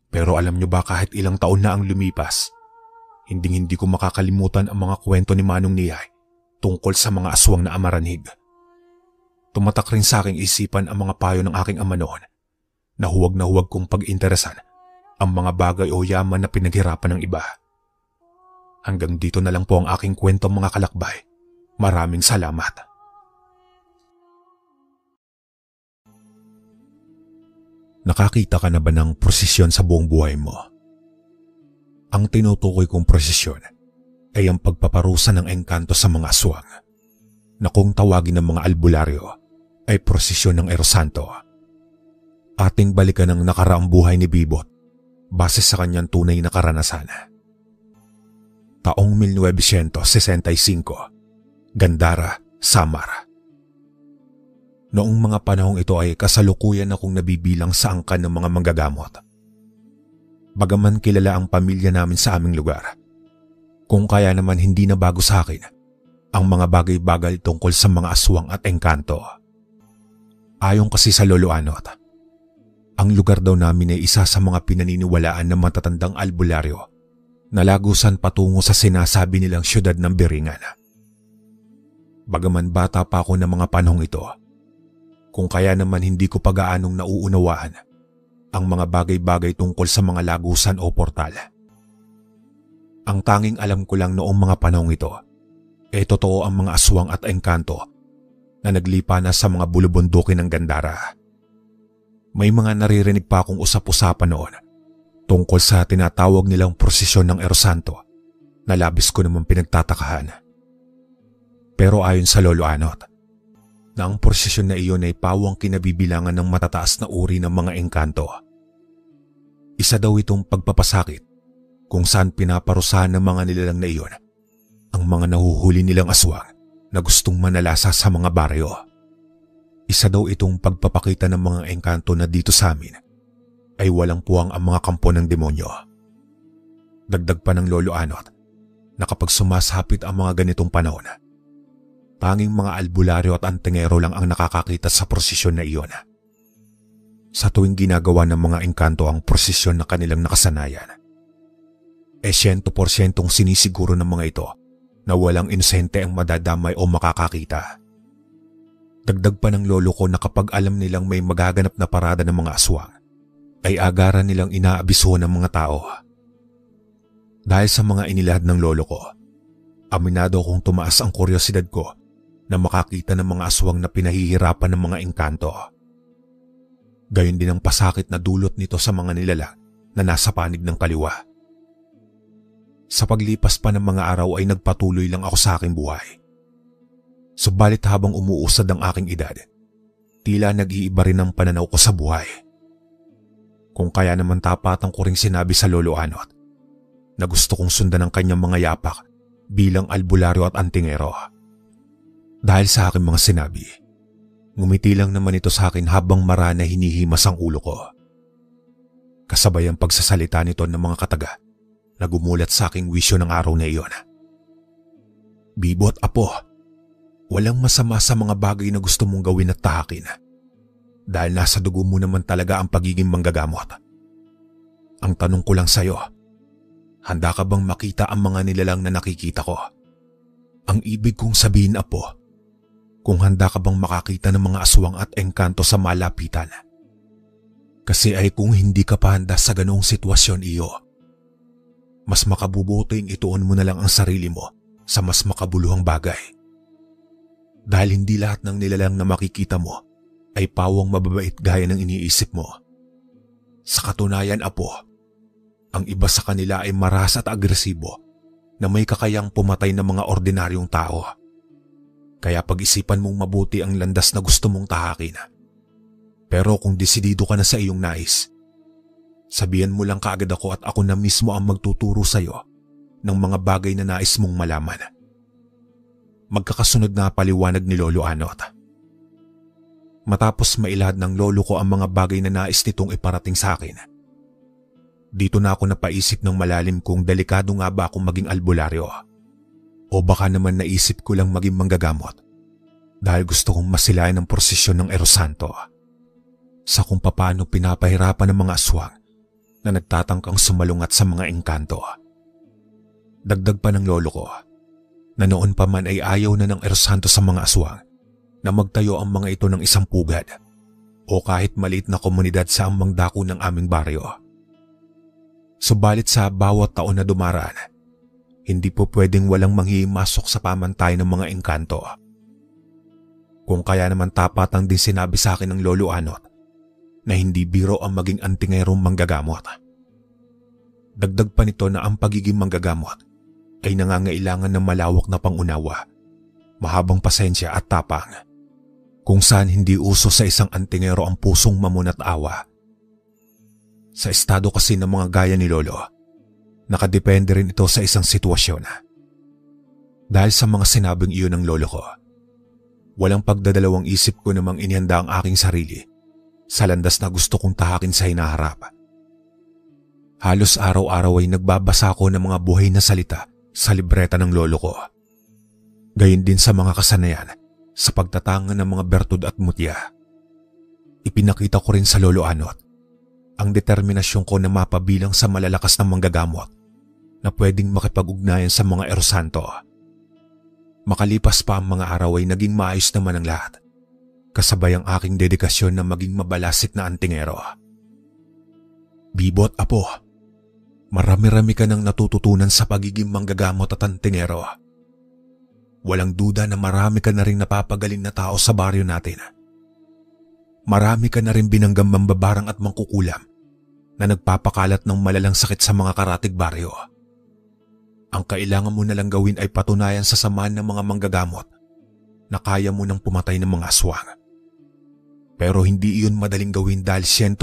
Pero alam niyo ba kahit ilang taon na ang lumipas, hindi ko makakalimutan ang mga kwento ni Manong Niyay tungkol sa mga aswang na amaranhig. Tumatak rin sa aking isipan ang mga payo ng aking ama noon na huwag kong pag-interesan ang mga bagay o yaman na pinaghirapan ng iba. Hanggang dito na lang po ang aking kwento mga kalakbay. Maraming salamat. Nakakita ka na ba ng prosesyon sa buong buhay mo? Ang tinutukoy kong prosesyon ay ang pagpaparusa ng engkanto sa mga aswang na kung tawagin ng mga albularyo ay prosesyon ng Erosanto. Ating balikan ang nakaraang buhay ni Bibot base sa kanyang tunay na karanasan. Taong 1965, Gandara, Samar. Noong mga panahong ito ay kasalukuyan akong nabibilang sa angkan ng mga manggagamot. Bagaman kilala ang pamilya namin sa aming lugar, kung kaya naman hindi na bago sa akin ang mga bagay-bagay tungkol sa mga aswang at engkanto. Ayon kasi sa Lolo Anot, ang lugar daw namin ay isa sa mga pinaniniwalaan ng matatandang albularyo na lagusan patungo sa sinasabi nilang syudad ng Biringan. Bagaman bata pa ako ng mga panahong ito, kung kaya naman hindi ko pa gaanong nauunawaan ang mga bagay-bagay tungkol sa mga lagusan o portal. Ang tanging alam ko lang noong mga panahong ito totoo ang mga aswang at engkanto na naglipa na sa mga bulubundukin ng Gandara. May mga naririnig pa akong usap-usapan noon tungkol sa tinatawag nilang prosesyon ng Erosanto na labis ko naman pinagtatakahan. Pero ayon sa Lolo Anot, na ang prosesyon na iyon ay pawang kinabibilangan ng matataas na uri ng mga engkanto. Isa daw itong pagpapasakit kung saan pinaparusahan ng mga nilalang na iyon ang mga nahuhuli nilang aswang na gustong manalasa sa mga baryo. Isa daw itong pagpapakita ng mga engkanto na dito sa amin ay walang puwang ang mga kampo ng demonyo. Dagdag pa ng Lolo Anot na kapag sumasapit ang mga ganitong panahon, tanging mga albularyo at antingero lang ang nakakakita sa prosesyon na iyon. Sa tuwing ginagawa ng mga engkanto ang prosesyon na kanilang nakasanayan, 100% sinisiguro ng mga ito na walang inosente ang madadamay o makakakita. Dagdag pa ng lolo ko na kapag alam nilang may magaganap na parada ng mga aswang, ay agaran nilang inaabisuhan ng mga tao. Dahil sa mga inilahad ng lolo ko, aminado kong tumaas ang kuryosidad ko na makakita ng mga aswang na pinahihirapan ng mga engkanto. Gayon din ang pasakit na dulot nito sa mga nilalang na nasa panig ng kaliwa. Sa paglipas pa ng mga araw ay nagpatuloy lang ako sa aking buhay. Subalit habang umuusad ang aking edad, tila nag-iiba rin ang pananaw ko sa buhay. Kung kaya naman tapatan ko ring sinabi sa Lolo Anot na gusto kong sundan ang kanyang mga yapak bilang albularyo at antingero. Dahil sa aking mga sinabi, ngumiti lang naman ito sa akin habang marana hinihimas ang ulo ko. Kasabay ang pagsasalita nito ng mga kataga na gumulat sa aking wisyo ng araw na iyon. Bibo at apo, walang masama sa mga bagay na gusto mong gawin at tahakin dahil nasa dugo mo naman talaga ang pagiging manggagamot. Ang tanong ko lang sa'yo, handa ka bang makita ang mga nilalang na nakikita ko? Ang ibig kong sabihin, apo, kung handa ka bang makakita ng mga aswang at engkanto sa malapitan. Kasi ay kung hindi ka pa handa sa ganong sitwasyon iyo, mas makabubuting ituon mo na lang ang sarili mo sa mas makabuluhang bagay. Dahil hindi lahat ng nilalang na makikita mo ay pawang mababait gaya ng iniisip mo. Sa katunayan, apo, ang iba sa kanila ay maras at agresibo na may kakayang pumatay ng mga ordinaryong tao. Kaya pag-isipan mong mabuti ang landas na gusto mong tahakin. Pero kung desidido ka na sa iyong nais, sabihan mo lang kaagad ako at ako na mismo ang magtuturo sa iyo ng mga bagay na nais mong malaman. Magkakasunod na paliwanag ni Lolo Anot. Matapos mailahad ng lolo ko ang mga bagay na nais nitong iparating sa akin, dito na ako napaisip ng malalim kung delikado nga ba akong maging albularyo. O baka naman naisip ko lang maging manggagamot dahil gusto kong masilayan ang prosesyon ng Erosanto sa kung papaano pinapahirapan ng mga aswang na nagtatangkang sumalungat sa mga engkanto. Dagdag pa ng lolo ko na noon pa man ay ayaw na ng Erosanto sa mga aswang na magtayo ang mga ito ng isang pugad o kahit maliit na komunidad sa amang dako ng aming baryo. Subalit sa bawat taon na dumaraan, hindi po pwedeng walang manghihimasok sa pamantayan ng mga engkanto. Kung kaya naman tapatang din sinabi sa akin ng Lolo Anot na hindi biro ang maging antingerong manggagamot. Dagdag pa nito na ang pagiging manggagamot ay nangangailangan ng malawak na pangunawa, mahabang pasensya at tapang, kung saan hindi uso sa isang antingero ang pusong mamunat awa. Sa estado kasi ng mga gaya ni Lolo, nakadepende rin ito sa isang sitwasyon. Dahil sa mga sinabing iyon ng lolo ko, walang pagdadalawang isip ko namang inihanda ang aking sarili sa landas na gusto kong tahakin sa hinaharap. Halos araw-araw ay nagbabasa ko ng mga buhay na salita sa libreta ng lolo ko. Gayon din sa mga kasanayan sa pagtatanga ng mga bertud at mutya. Ipinakita ko rin sa Lolo Anot ang determinasyon ko na mapabilang sa malalakas na manggagamot na pwedeng makipag-ugnayan sa mga Erosanto. Makalipas pa ang mga araw ay naging maayos naman ang lahat, kasabay ang aking dedikasyon na maging mabalasik na antingero. Bibot, apo, marami-rami ka nang natututunan sa pagiging manggagamot at antingero. walang duda na marami ka na rin napapagaling na tao sa baryo natin. Marami ka na rin binanggam mambabarang at mangkukulam na nagpapakalat ng malalang sakit sa mga karatig baryo. Ang kailangan mo na lang gawin ay patunayan sa samahan ng mga manggagamot na kaya mo nang pumatay ng mga aswang. Pero hindi iyon madaling gawin dahil 100%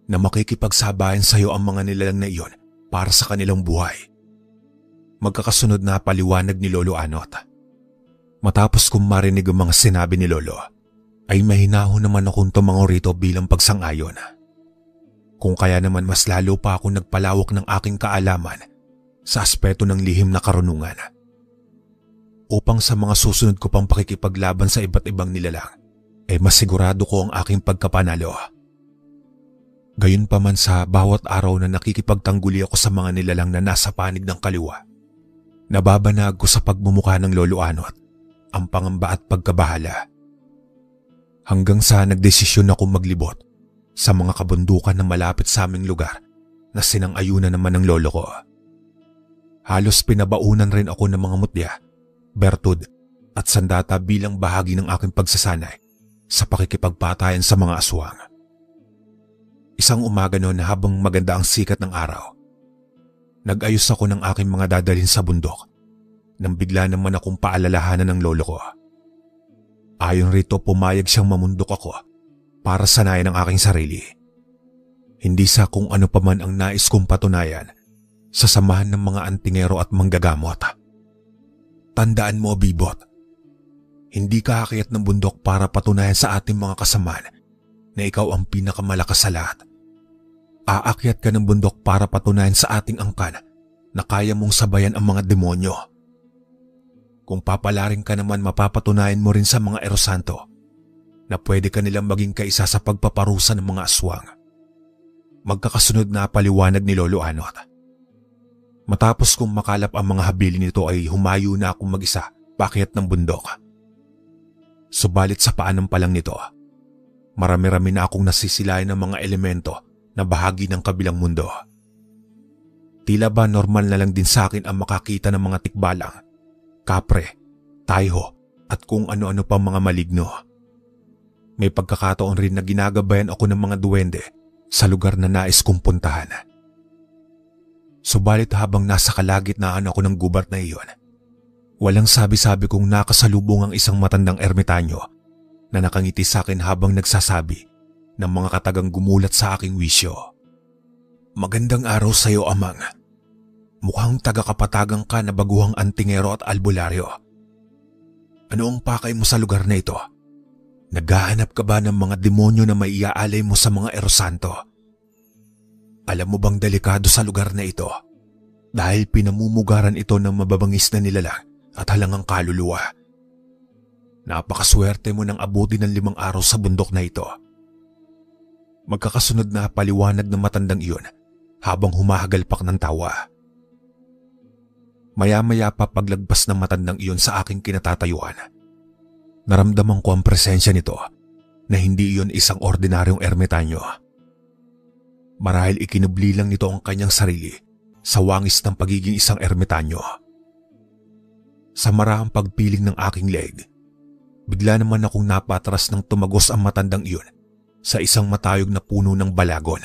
na makikipagsabayan sa iyo ang mga nilalang na iyon para sa kanilang buhay. Magkakasunod na paliwanag ni Lolo Anot. Matapos kong marinig ang mga sinabi ni Lolo, ay mahinahon naman akong tumango rito bilang pagsang-ayon. Kung kaya naman mas lalo pa akong nagpalawak ng aking kaalaman sa aspeto ng lihim na karunungan. Upang sa mga susunod ko pang pakikipaglaban sa iba't ibang nilalang, ay masigurado ko ang aking pagkapanalo. Gayunpaman sa bawat araw na nakikipagtangguli ako sa mga nilalang na nasa panig ng kaliwa, nababanag ko sa pagmumukha ng Lolo Anot ang pangamba at pagkabahala. Hanggang sa nagdesisyon akong maglibot sa mga kabundukan na malapit sa aming lugar na sinang-ayunan naman ng lolo ko. Halos pinabaunan rin ako ng mga mutya, bertud at sandata bilang bahagi ng aking pagsasanay sa pakikipagpatayan sa mga aswang. Isang umaga noon habang maganda ang sikat ng araw, nag-ayos ako ng aking mga dadalhin sa bundok nang bigla naman akong paalalahanan ng lolo ko. Ayon rito, pumayag siyang mamundok ako para sanayan ang aking sarili. Hindi sa kung ano paman ang nais kong patunayan sa samahan ng mga antingero at manggagamot. Tandaan mo, Bibot, hindi ka aakyat ng bundok para patunayan sa ating mga kasamaan na ikaw ang pinakamalakas sa lahat. Aakyat ka ng bundok para patunayan sa ating angkan na kaya mong sabayan ang mga demonyo. Kung papalarin ka naman, mapapatunayan mo rin sa mga erosanto na pwede ka nilang maging kaisa sa pagpaparusa ng mga aswang. Magkakasunod na paliwanag ni Lolo Anot. Matapos kong makalap ang mga habilin nito ay humayo na akong mag-isa paakyat ng bundok. Subalit sa paanan pa lang nito, marami-rami na akong nasisilayan ng mga elemento na bahagi ng kabilang mundo. Tila ba normal na lang din sa akin ang makakita ng mga tikbalang, kapre, tayho at kung ano-ano pang mga maligno. May pagkakataon rin na ginagabayan ako ng mga duwende sa lugar na nais kong puntahan. Subalit habang nasa kalagitnaan ako ng gubat na iyon, walang sabi-sabi kong nakasalubong ang isang matandang ermitanyo na nakangiti sa akin habang nagsasabi ng mga katagang gumulat sa aking wisyo. Magandang araw sa iyo, Amang. Mukhang taga-kapatagang ka na baguhang antingero at albularyo. Ano ang pakay mo sa lugar na ito? Naghahanap ka ba ng mga demonyo na maiaalay mo sa mga erosanto? Alam mo bang delikado sa lugar na ito? Dahil pinamumugaran ito ng mababangis na nilalang at halangang kaluluwa. Napakaswerte mo nang abuti ng 5 araw sa bundok na ito. Magkakasunod na paliwanag ng matandang iyon habang humahagalpak ng tawa. Maya-maya pa paglagpas ng matandang iyon sa aking kinatatayuan, naramdaman ko ang presensya nito na hindi iyon isang ordinaryong ermitanyo. Marahil ikinubli lang nito ang kanyang sarili sa wangis ng pagiging isang ermitanyo. Sa marahang pagpiling ng aking leg, bigla naman akong napatras ng tumagos ang matandang iyon sa isang matayog na puno ng balagon.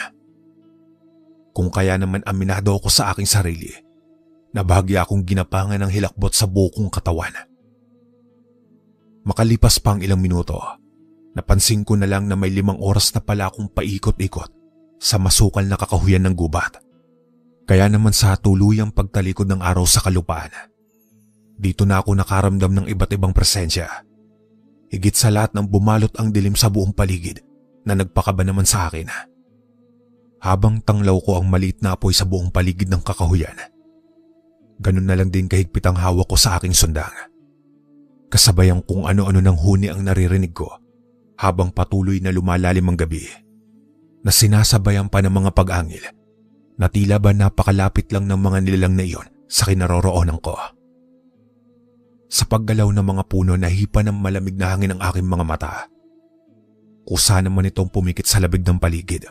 Kung kaya naman aminado ako sa aking sarili, na bahagya akong ginapangan ng hilakbot sa bukong katawan. Makalipas pa ang ilang minuto, napansin ko na lang na may 5 oras na pala akong paikot-ikot sa masukal na kakahuyan ng gubat. Kaya naman sa tuluyang pagtalikod ng araw sa kalupaan, dito na ako nakaramdam ng iba't ibang presensya. Higit sa lahat ng bumalot ang dilim sa buong paligid na nagpakaba naman sa akin. Habang tanglaw ko ang maliit na apoy sa buong paligid ng kakahuyan, ganun na lang din kahigpit ang hawak ko sa aking sundang. Kasabayang kung ano-ano ng huni ang naririnig ko habang patuloy na lumalalim ang gabi, na sinasabayan pa ng mga pag-angil na tila ba napakalapit lang ng mga nilalang na iyon sa kinaroroonan ko. Sa paggalaw ng mga puno, nahipa ng malamig na hangin ang aking mga mata. Kusa naman itong pumikit sa labig ng paligid.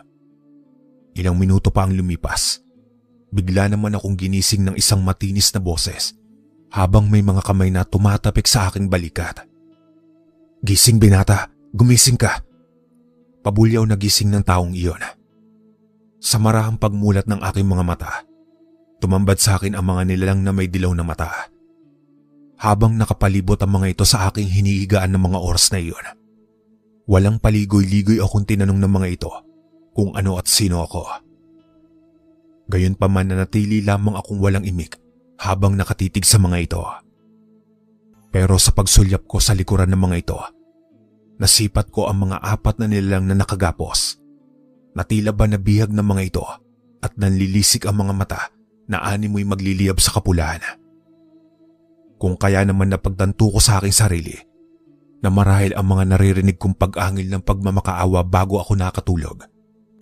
Ilang minuto pa ang lumipas, bigla naman akong ginising ng isang matinis na boses habang may mga kamay na tumatapik sa aking balikat. "Gising binata, gumising ka." Pabulyaw na gising ng taong iyon. Sa marahang pagmulat ng aking mga mata, tumambad sa akin ang mga nilalang na may dilaw na mata. Habang nakapalibot ang mga ito sa aking hinihigaan ng mga oras na iyon, walang paligoy-ligoy akong tinanong ng mga ito kung ano at sino ako. Gayunpaman nanatili lamang akong walang imik habang nakatitig sa mga ito. Pero sa pagsulyap ko sa likuran ng mga ito, nasipat ko ang mga apat na nilalang na nakagapos, na tila ba nabihag ng mga ito at nanlilisik ang mga mata na animoy magliliyab sa kapulahan. Kung kaya naman napagtanto ko sa aking sarili na marahil ang mga naririnig kong pag-angil ng pagmamakaawa bago ako nakatulog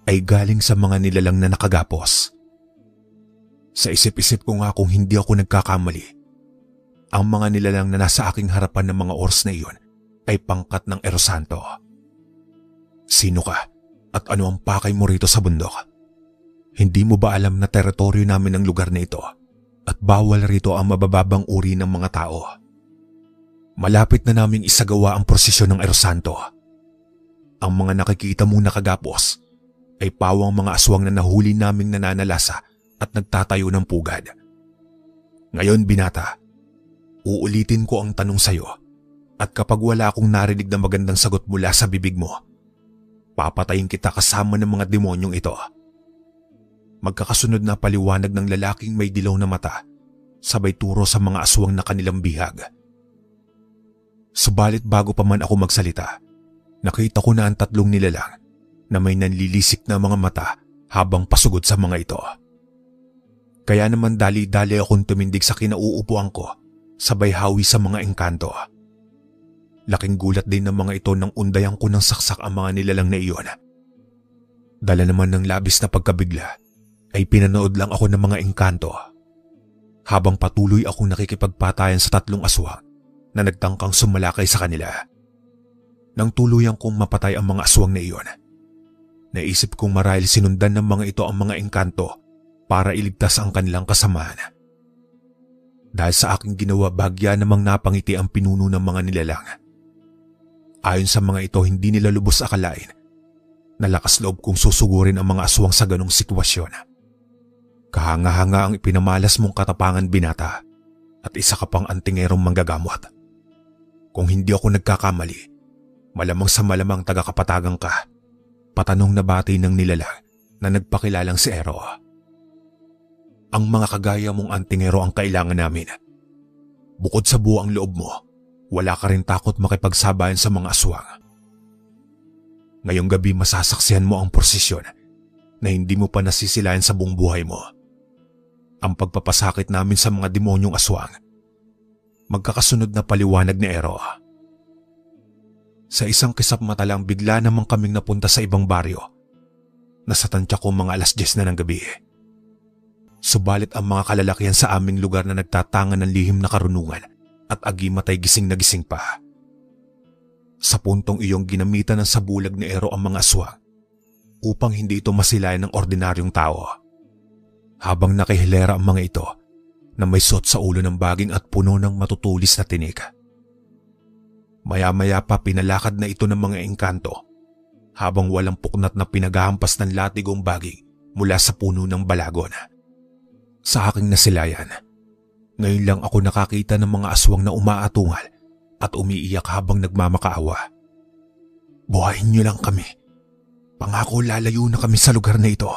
ay galing sa mga nilalang na nakagapos. Sa isip-isip ko nga kung hindi ako nagkakamali, ang mga nilalang na nasa aking harapan ng mga oras na iyon ay pangkat ng Erosanto. Sino ka at ano ang pakay mo rito sa bundok? Hindi mo ba alam na teritoryo namin ang lugar na ito at bawal rito ang mabababang uri ng mga tao? Malapit na naming isagawa ang prosesyon ng Erosanto. Ang mga nakikita mong nakagapos ay pawang mga aswang na nahuli naming nananalasa at nagtatayo ng pugad. Ngayon binata, uulitin ko ang tanong sa iyo at kapag wala akong narinig na magandang sagot mula sa bibig mo, papatayin kita kasama ng mga demonyong ito. Magkakasunod na paliwanag ng lalaking may dilaw na mata, sabay turo sa mga aswang na kanilang bihag. Subalit bago pa man ako magsalita, nakita ko na ang tatlong nilalang na may nanlilisik na mga mata habang pasugod sa mga ito. Kaya naman dali-dali akong tumindig sa kinauupuan ko, sabay hawi sa mga engkanto. Laking gulat din ng mga ito nang undayan ko ng saksak ang mga nilalang na iyon. Dala naman ng labis na pagkabigla, ay pinanood lang ako ng mga engkanto. Habang patuloy akong nakikipagpatayan sa tatlong aswang na nagtangkang sumalakay sa kanila. Nang tuluyan kong mapatay ang mga aswang na iyon, naisip kong marahil sinundan ng mga ito ang mga engkanto para iligtas ang kanilang kasamahan. Dahil sa aking ginawa, bahagya namang napangiti ang pinuno ng mga nilalang. Ayon sa mga ito, hindi nila lubos akalain na lakas loob kong susugurin ang mga aswang sa ganong sitwasyon. Kahanga-hanga ang ipinamalas mong katapangan binata at isa ka pang antingerong manggagamot. Kung hindi ako nagkakamali, malamang sa malamang taga-kapatagan ka, patanong na bati ng nilalang na nagpakilalang si Ero. Ang mga kagaya mong antingero ang kailangan namin. Bukod sa buwang loob mo, wala ka rin takot makipagsabayan sa mga aswang. Ngayong gabi masasaksihan mo ang prosesyon na hindi mo pa nasisilayan sa buong buhay mo. Ang pagpapasakit namin sa mga demonyong aswang. Magkakasunod na paliwanag ni Ero. Sa isang kisap mata lang bigla namang kaming napunta sa ibang baryo. Nasa tansya ko mga 10:00 na ng gabi. Subalit ang mga kalalakihan sa aming lugar na nagtatangan ng lihim na karunungan at agimat ay gising na gising pa. Sa puntong iyong ginamitan ng sabulag ni Ero ang mga aswang upang hindi ito masilayan ng ordinaryong tao. Habang nakihilera ang mga ito na may suot sa ulo ng baging at puno ng matutulis na tinik. Maya-maya pa pinalakad na ito ng mga engkanto habang walang puknat na pinaghahampas ng latigong baging mula sa puno ng balagon. Sa aking nasilayan, ngayon lang ako nakakita ng mga aswang na umaatungal at umiiyak habang nagmamakaawa. Buhayin niyo lang kami. Pangako lalayo na kami sa lugar na ito.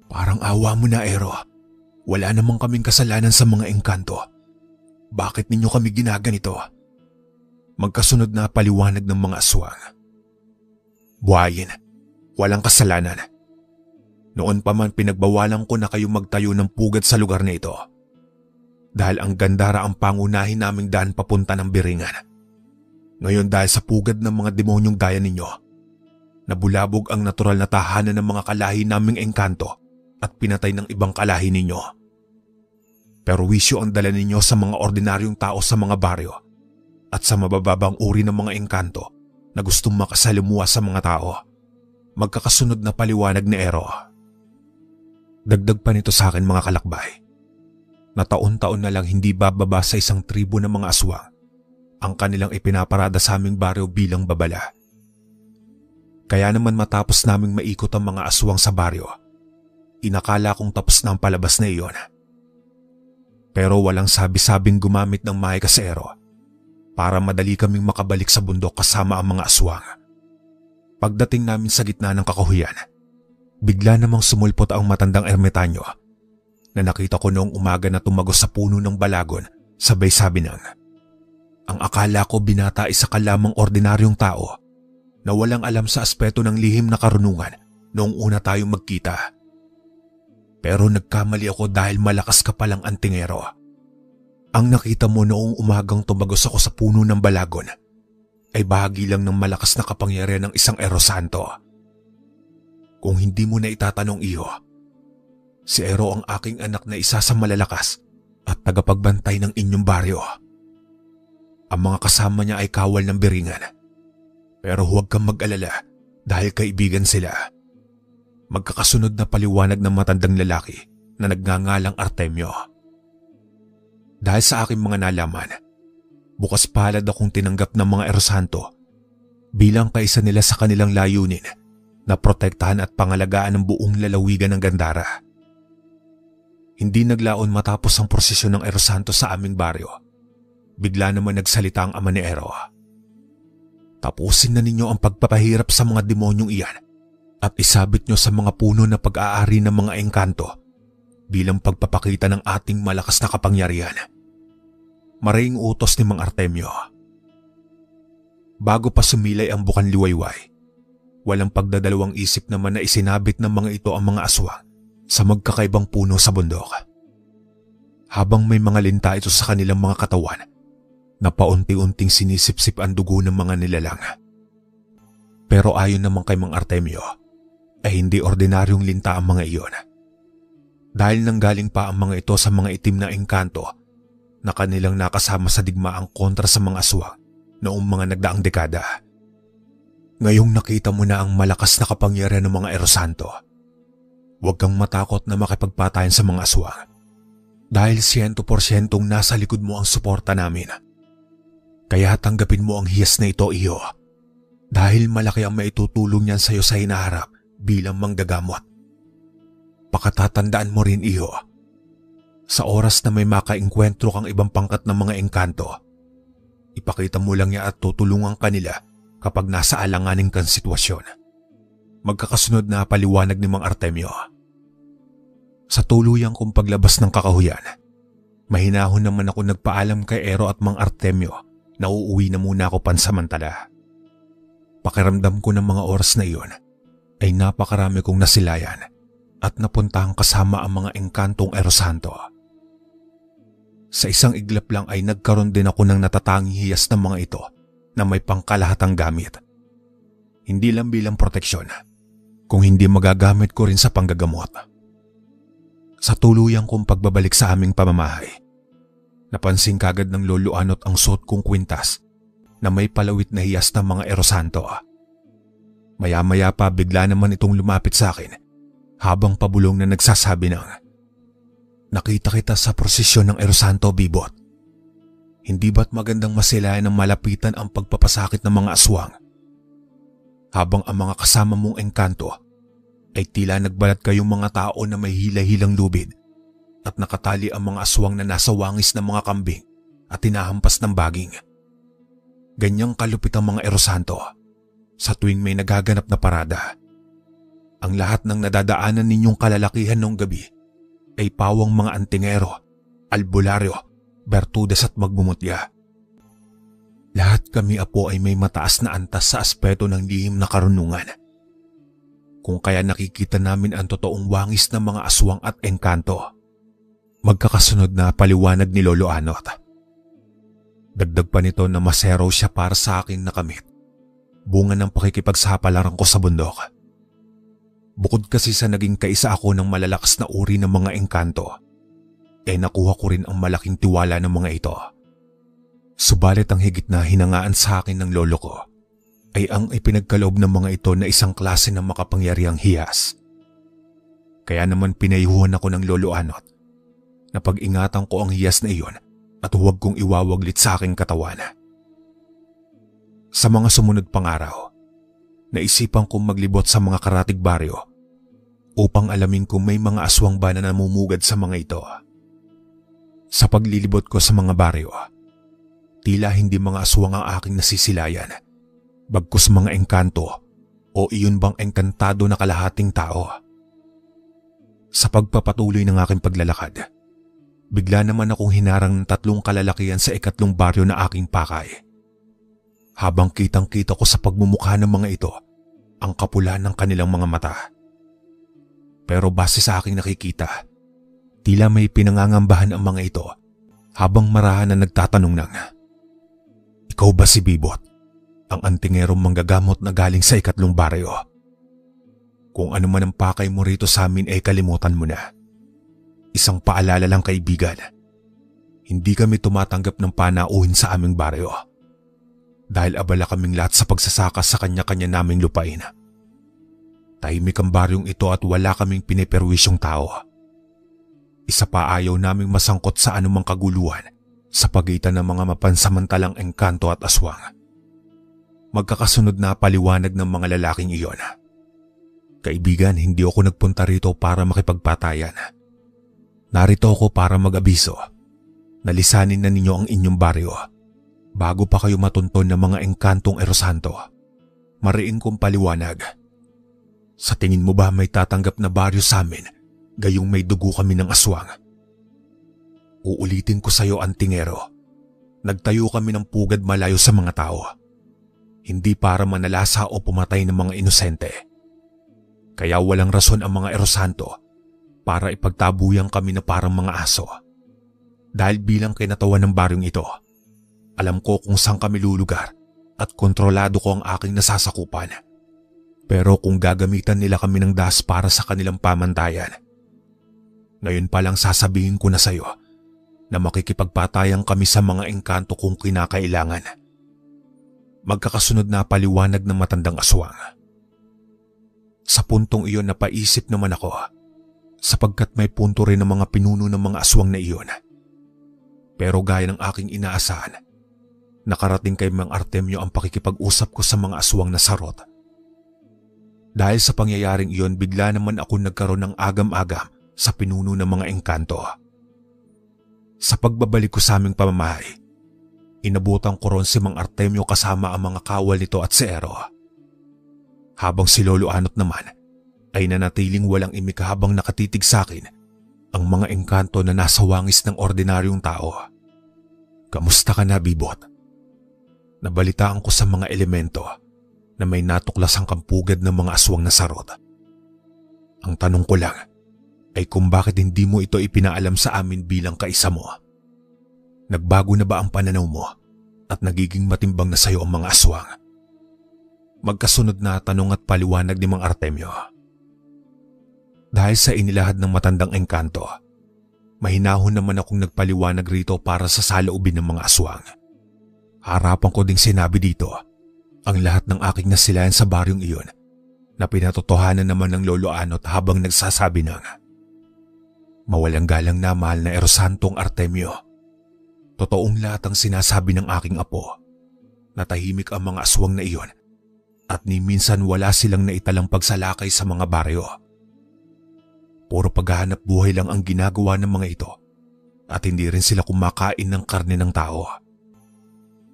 Parang awa mo na, Ero. Wala namang kaming kasalanan sa mga engkanto. Bakit ninyo kami ginaganito? Magkasunod na paliwanag ng mga aswang. Buhayin, walang kasalanan. Noon pa man pinagbawalan ko na kayong magtayo ng pugad sa lugar na ito. Dahil ang Gandara ang pangunahin naming daan papunta ng Biringan. Ngayon dahil sa pugad ng mga demonyong gaya ninyo, nabulabog ang natural na tahanan ng mga kalahi naming engkanto at pinatay ng ibang kalahi ninyo. Pero wisyo ang dala ninyo sa mga ordinaryong tao sa mga baryo at sa mabababang uri ng mga engkanto na gustong makasalimuha sa mga tao. Magkakasunod na paliwanag ni Ero. Dagdag pa nito sa akin mga kalakbay. na taon-taon na lang hindi bababa sa isang tribo ng mga aswang ang kanilang ipinaparada sa aming baryo bilang babala. Kaya naman matapos naming maikot ang mga aswang sa baryo, inakala kong tapos na ang palabas na iyon. Pero walang sabi-sabing gumamit ng mga kasero para madali kaming makabalik sa bundok kasama ang mga aswang. Pagdating namin sa gitna ng kakahuyan, bigla namang sumulpot ang matandang ermitanyo na nakita ko noong umaga na tumagos sa puno ng balagon sabay sabi ng, ang akala ko binata isa ka lamang ordinaryong tao na walang alam sa aspeto ng lihim na karunungan noong una tayong magkita. Pero nagkamali ako dahil malakas ka palang antingero. Ang nakita mo noong umagang tumagos ako sa puno ng balagon ay bahagi lang ng malakas na kapangyarihan ng isang Erosanto. Kung hindi mo na itatanong iyo, si Ero ang aking anak na isa sa malalakas at tagapagbantay ng inyong baryo. Ang mga kasama niya ay kawal ng biringan. Pero huwag kang mag-alala dahil kaibigan sila. Magkakasunod na paliwanag ng matandang lalaki na nagngangalang Artemio. Dahil sa aking mga nalaman, bukas palad akong tinanggap ng mga Erosanto bilang kaisa nila sa kanilang layunin na protektahan at pangalagaan ang buong lalawigan ng Gandara. Hindi naglaon matapos ang prosesyon ng Erosanto sa aming baryo. Bigla naman nagsalita ang ama ni Ero. Tapusin na ninyo ang pagpapahirap sa mga demonyong iyan at isabit nyo sa mga puno na pag-aari ng mga engkanto bilang pagpapakita ng ating malakas na kapangyarihan. Maraming utos ni Mang Artemio. Bago pa sumilay ang bukan liwayway, walang pagdadalawang isip naman na isinabit ng mga ito ang mga aswang sa magkakaibang puno sa bundok. Habang may mga linta ito sa kanilang mga katawan, na paunti-unting sinisipsip ang dugo ng mga nilalang. Pero ayon naman kay Mang Artemio, ay hindi ordinaryong linta ang mga iyon. Dahil nanggaling pa ang mga ito sa mga itim na engkanto na kanilang nakasama sa digmaang kontra sa mga aswang noong mga nagdaang dekada. Ngayong nakita mo na ang malakas na kapangyarihan ng mga Erosanto, huwag kang matakot na makipagpatayan sa mga aswang. Dahil 100% nasa likod mo ang suporta namin. Kaya tanggapin mo ang hiyas na ito, iyo. Dahil malaki ang maitutulong niyan sa iyo sa hinaharap bilang manggagamot. Pakatatandaan mo rin, iyo. Sa oras na may makaengkwentro kang ibang pangkat ng mga engkanto, ipakita mo lang niya at tutulungan kanila kapag nasa alanganing kang sitwasyon. Magkakasunod na paliwanag ni Mang Artemio. Sa tuluyang kong paglabas ng kakahuyan, mahinahon naman ako nagpaalam kay Ero at Mang Artemio na uuwi na muna ako pansamantala. Pakiramdam ko ng mga oras na iyon ay napakarami kong nasilayan at napuntahang kasama ang mga engkantong Erosanto. Sa isang iglap lang ay nagkaroon din ako ng natatanging hiyas ng mga ito na may pangkalahatang gamit. Hindi lang bilang proteksyon, kung hindi magagamit ko rin sa panggagamot. Sa tuluyang kong pagbabalik sa aming pamamahay, napansin kagad ng Lolo Anot ang suot kong kwintas na may palawit na hiyas ng mga Erosanto. Maya-maya pa bigla naman itong lumapit sa akin habang pabulong na nagsasabi ng, nakita kita sa prosesyon ng Erosanto, Bibot. Hindi ba't magandang masilayan ng malapitan ang pagpapasakit ng mga aswang? Habang ang mga kasama mong engkanto ay tila nagbalat kayong mga tao na may hilay-hilang lubid at nakatali ang mga aswang na nasa wangis ng mga kambing at tinahampas ng baging. Ganyang kalupit ang mga Erosanto sa tuwing may nagaganap na parada. Ang lahat ng nadadaanan ninyong kalalakihan noong gabi ay pawang mga antingero, albularyo, bertudes at magmumutya. Lahat kami apo ay may mataas na antas sa aspeto ng lihim na karunungan. Kung kaya nakikita namin ang totoong wangis ng mga aswang at engkanto. Magkakasunod na paliwanag ni Lolo Anot. Dagdag pa nito na masero siya para sa akin na kamit, bunga ng pakikipagsapalaran ko sa bundok. Bukod kasi sa naging kaisa ako ng malalakas na uri ng mga engkanto, nakuha ko rin ang malaking tiwala ng mga ito. Subalit ang higit na hinangaan sa akin ng lolo ko ay ang ipinagkaloob ng mga ito na isang klase ng makapangyarihang hiyas. Kaya naman pinayuhan ako ng Lolo Anot Napag-ingatan ko ang hiyas na iyon at huwag kong iwawaglit sa aking katawan. Sa mga sumunod pang araw, naisipan kong maglibot sa mga karatig baryo upang alamin kung may mga aswang ba na namumugad sa mga ito. Sa paglilibot ko sa mga baryo, tila hindi mga aswang ang aking nasisilayan, bagkus mga engkanto o iyon bang engkantado na kalahating tao. Sa pagpapatuloy ng aking paglalakad, bigla naman akong hinarang ng 3 kalalakihan sa ikatlong baryo na aking pakay. Habang kitang-kita ko sa pagmumukha ng mga ito ang kapula ng kanilang mga mata. Pero base sa aking nakikita, tila may pinangangambahan ang mga ito habang marahan na nagtatanong ng, "Ikaw ba si Bibot, ang antingerong manggagamot na galing sa ikatlong baryo? Kung ano man ang pakay mo rito sa amin ay kalimutan mo na. Isang paalala lang kaibigan, hindi kami tumatanggap ng panauhin sa aming baryo. Dahil abala kaming lahat sa pagsasaka sa kanya-kanya naming lupain. Tahimik ang baryong ito at wala kaming piniperwisyong tao. Isa pa ayaw naming masangkot sa anumang kaguluhan sa pagitan ng mga mapansamantalang engkanto at aswang." Magkakasunod na paliwanag ng mga lalaking iyon. "Kaibigan, hindi ako nagpunta rito para makipagpatayan. Narito ako para mag-abiso. Nalisanin na ninyo ang inyong baryo bago pa kayo matunton ng mga engkantong erosanto." Mariin kong paliwanag. "Sa tingin mo ba may tatanggap na baryo sa amin gayong may dugo kami ng aswang? Uulitin ko sa iyo, antingero. Nagtayo kami ng pugad malayo sa mga tao. Hindi para manalasa o pumatay ng mga inosente. Kaya walang rason ang mga erosanto para ipagtabuyang kami na parang mga aso. Dahil bilang kinatawan ng baryong ito, alam ko kung saan kami lulugar at kontrolado ko ang aking nasasakupan. Pero kung gagamitan nila kami ng dahas para sa kanilang pamantayan, ngayon pa lang sasabihin ko na sa iyo na makikipagpatayan kami sa mga engkanto kung kinakailangan." Magkakasunod na paliwanag ng matandang aswang. Sa puntong iyon napaisip naman ako, sapagkat may punto rin ang mga pinuno ng mga aswang na iyon. Pero gaya ng aking inaasahan, nakarating kay Mang Artemio ang pakikipag-usap ko sa mga aswang na sarot. Dahil sa pangyayaring iyon, bigla naman ako nagkaroon ng agam-agam sa pinuno ng mga engkanto. Sa pagbabalik ko sa aming pamamahay, inabutan ko ron si Mang Artemio kasama ang mga kawal nito at si Ero. Habang si Lolo Anot naman ay nanatiling walang imik habang nakatitig sa akin ang mga engkanto na nasa wangis ng ordinaryong tao. "Kamusta ka na, Bibot? Nabalitaan ko sa mga elemento na may natuklas ang kampugad ng mga aswang na sarot. Ang tanong ko lang ay kung bakit hindi mo ito ipinaalam sa amin bilang kaisa mo. Nagbago na ba ang pananaw mo at nagiging matimbang na sayo ang mga aswang?" Magkasunod na tanong at paliwanag ni Mang Artemio. Dahil sa inilahad ng matandang engkanto, mahinahon naman akong nagpaliwanag rito para sa saloobin ng mga aswang. Harapan ko ding sinabi dito ang lahat ng aking nasilayan sa baryong iyon na pinatotohanan naman ng Lolo Anot habang nagsasabi ng, "Mawalang galang na mahal na Erosantong Artemio. Totoong lahat ang sinasabi ng aking apo na tahimik ang mga aswang na iyon at ni minsan wala silang naitalang pagsalakay sa mga baryo. Puro paghahanap buhay lang ang ginagawa ng mga ito at hindi rin sila kumakain ng karne ng tao.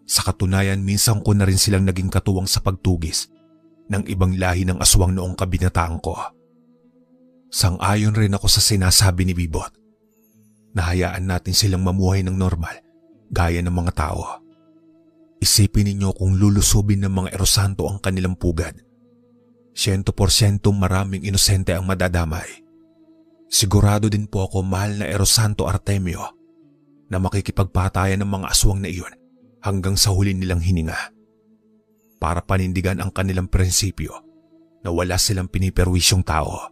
Sa katunayan, minsan ko na rin silang naging katuwang sa pagtugis ng ibang lahi ng aswang noong kabinataan ko. Sang-ayon rin ako sa sinasabi ni Bibot na hayaan natin silang mamuhay ng normal gaya ng mga tao. Isipin ninyo kung lulusubin ng mga erosanto ang kanilang pugad. 100% maraming inosente ang madadamay. Sigurado din po ako, mahal na Erosanto Artemio, na makikipagpatayan ng mga aswang na iyon hanggang sa huli nilang hininga para panindigan ang kanilang prinsipyo na wala silang piniperwisyong tao."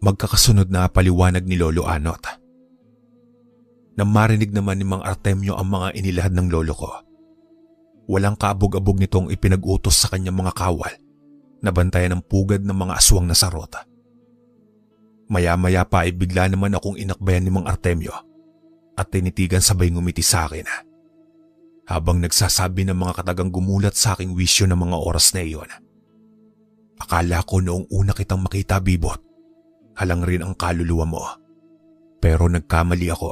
Magkakasunod na paliwanag ni Lolo Anot. Nang marinig naman ni Mang Artemio ang mga inilahad ng lolo ko, walang kaabog-abog nitong ipinag-utos sa kanyang mga kawal na bantayan ang pugad ng mga aswang na sarota. Maya-maya pa ay bigla naman akong inakbayan ni Mang Artemio at tinitigan sabay ngumiti sa akin. Habang nagsasabi ng mga katagang gumulat sa aking wisyo ng mga oras na iyon. Akala ko noong una kitang makita, Bibot, halang rin ang kaluluwa mo. Pero nagkamali ako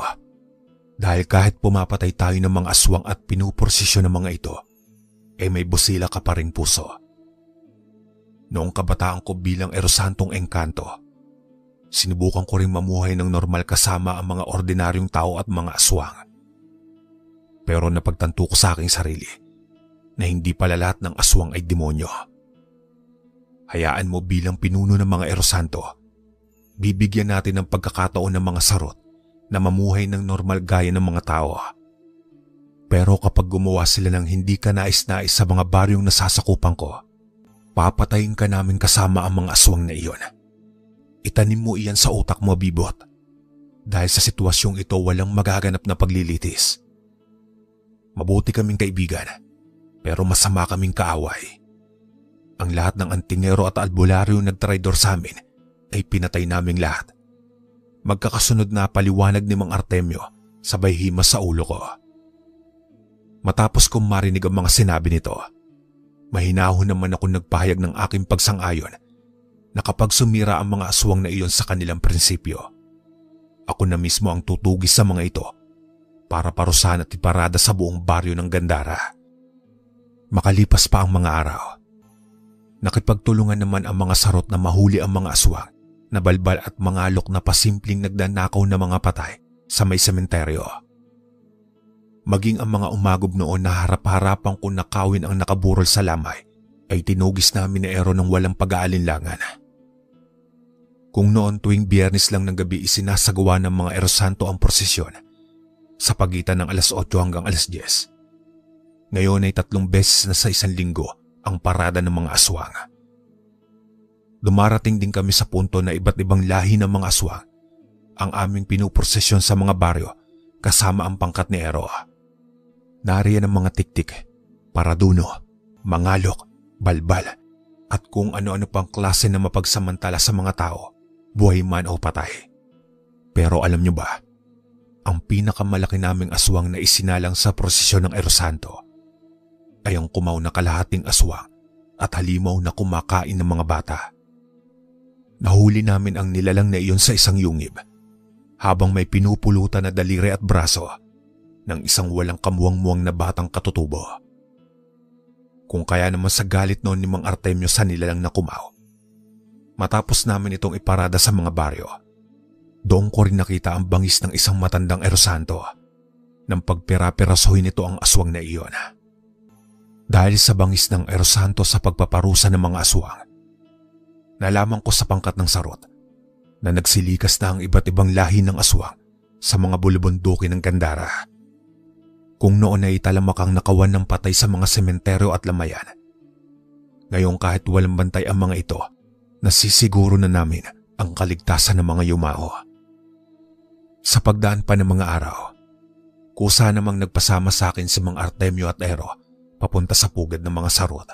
dahil kahit pumapatay tayo ng mga aswang at pinuporsisyon ng mga ito, may busila ka pa ring puso. Noong kabataan ko bilang erosantong engkanto, sinubukan ko ring mamuhay ng normal kasama ang mga ordinaryong tao at mga aswang. Pero napagtanto ko sa aking sarili na hindi pala lahat ng aswang ay demonyo. Hayaan mo bilang pinuno ng mga erosanto, bibigyan natin ng pagkakataon ng mga sarot na mamuhay ng normal gaya ng mga tao. Pero kapag gumawa sila ng hindi ka nais-nais sa mga baryong nasasakupan ko, papatayin ka namin kasama ang mga aswang na iyon. Itanim mo iyan sa utak mo, Bibot. Dahil sa sitwasyong ito walang magaganap na paglilitis. Mabuti kaming kaibigan, pero masama kaming kaaway. Ang lahat ng antingero at albularyo nagtraidor sa amin ay pinatay naming lahat. Magkakasunod na paliwanag ni Mang Artemio sabay himas sa ulo ko. Matapos kong marinig ang mga sinabi nito, mahinahon naman ako nagpahayag ng aking pagsang-ayon na kapag sumira ang mga aswang na iyon sa kanilang prinsipyo, ako na mismo ang tutugis sa mga ito para parusahan at iparada sa buong baryo ng Gandara. Makalipas pa ang mga araw, nakipagtulungan naman ang mga sarot na mahuli ang mga aswang na balbal at mga alok na pasimpleng nagdanakaw na mga patay sa may sementeryo. Maging ang mga umagob noon na harap-harapan kong nakawin ang nakaburol sa lamay ay tinugis namin ni Ero ng walang pag-aalinlangan. Kung noon tuwing Biyernes lang ng gabi isinasagawa ng mga erosanto ang prosesyon sa pagitan ng alas 8 hanggang alas 10, ngayon ay 3 beses na sa isang linggo ang parada ng mga aswang. Dumarating din kami sa punto na iba't ibang lahi ng mga aswang ang aming pinuprosesyon sa mga baryo kasama ang pangkat ni Ero. Nariyan ang mga tiktik, paraduno, mangalok, balbal at kung ano-ano pang klase na mapagsamantala sa mga tao, buhay man o patay. Pero alam nyo ba, ang pinakamalaki naming aswang na isinalang sa prosesyon ng Erosanto ay ang kumaw na kalahating aswang at halimaw na kumakain ng mga bata. Nahuli namin ang nilalang na iyon sa isang yungib habang may pinupulutan na daliri at braso ng isang walang kamuwang-muwang na batang katutubo. Kung kaya naman sa galit noon ni Mang Artemio sa nilalang na kumaw, matapos namin itong iparada sa mga baryo, doon ko rin nakita ang bangis ng isang matandang erosanto nang pagpira-pirasuhin nito ang aswang na iyon. Dahil sa bangis ng erosanto sa pagpaparusa ng mga aswang, nalaman ko sa pangkat ng sarot na nagsilikas na ang iba't ibang lahi ng aswang sa mga bulubundukin ng Gandara. Kung noon ay talamakang nakawan ng patay sa mga sementeryo at lamayan, ngayon kahit walang bantay ang mga ito, nasisiguro na namin ang kaligtasan ng mga yumao. Sa pagdaan pa ng mga araw, kusa namang nagpasama sa akin si Mang Artemio at Ero papunta sa pugad ng mga sarot.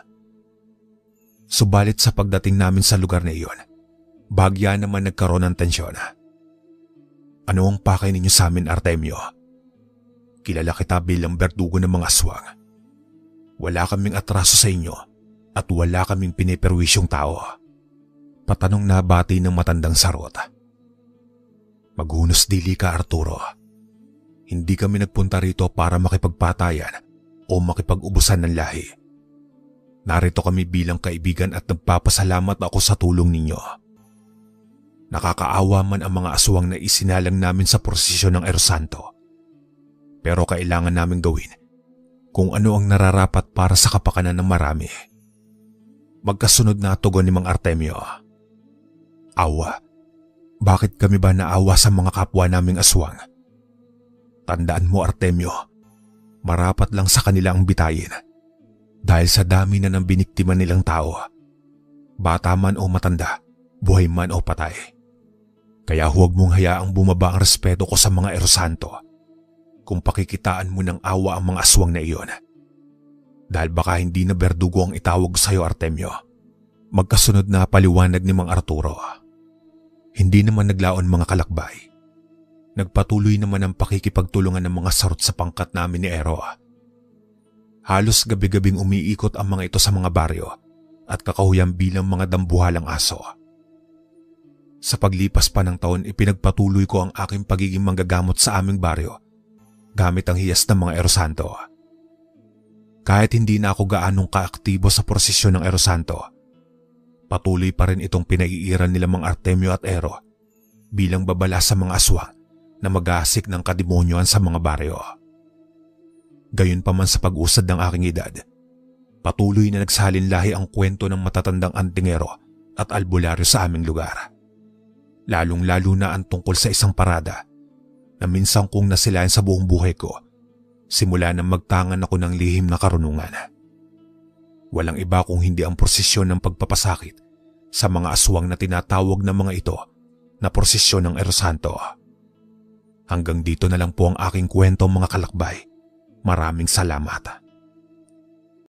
Subalit sa pagdating namin sa lugar na iyon, bagya naman nagkaroon ng tensyon. Ano ang pakay ninyo sa amin, Artemio? Kilala kita bilang berdugo ng mga aswang. Wala kaming atraso sa inyo at wala kaming piniperwisyong tao. Patanong na bati ng matandang sarot. Maghunos dili ka, Arturo. Hindi kami nagpunta rito para makipagpatayan o makipag-ubusan ng lahi. Narito kami bilang kaibigan at nagpapasalamat ako sa tulong ninyo. Nakakaawa man ang mga aswang na isinalang namin sa prosesyon ng Erosanto. Pero kailangan namin gawin kung ano ang nararapat para sa kapakanan ng marami. Magkasunod na tugon ni Mang Artemio. Awa. Bakit kami ba naawa sa mga kapwa naming aswang? Tandaan mo, Artemio, marapat lang sa kanila ang bitayin. Dahil sa dami na ng biniktima nilang tao, bata man o matanda, buhay man o patay. Kaya huwag mong hayaang bumaba ang respeto ko sa mga Erosanto kung pakikitaan mo ng awa ang mga aswang na iyon. Dahil baka hindi na berdugo ang itawag sa iyo, Artemio. Magkasunod na paliwanag ni Mang Arturo. Hindi naman naglaon mga kalakbay. Nagpatuloy naman ang pakikipagtulungan ng mga sarot sa pangkat namin ni Ero. Halos gabi-gabing umiikot ang mga ito sa mga baryo at kakahuyang bilang mga dambuhalang aso. Sa paglipas pa ng taon, ipinagpatuloy ko ang aking pagiging manggagamot sa aming baryo gamit ang hiyas ng mga Erosanto. Kahit hindi na ako gaanong kaaktibo sa prosesyon ng Erosanto, patuloy pa rin itong pinaiiran nila mga Artemio at Ero bilang babala sa mga aswang na mag-aasik ng kademonyoan sa mga baryo. Gayunpaman sa pag-usad ng aking edad, patuloy na nagsalinlahi ang kwento ng matatandang antingero at albularyo sa aming lugar. Lalong-lalo na ang tungkol sa isang parada na minsan kong nasilayan sa buong buhay ko simula nang magtangan ako ng lihim na karunungan. Walang iba kung hindi ang prosesyon ng pagpapasakit sa mga aswang na tinatawag ng mga ito na prosesyon ng Erosanto. Hanggang dito na lang po ang aking kwento mga kalakbay. Maraming salamat.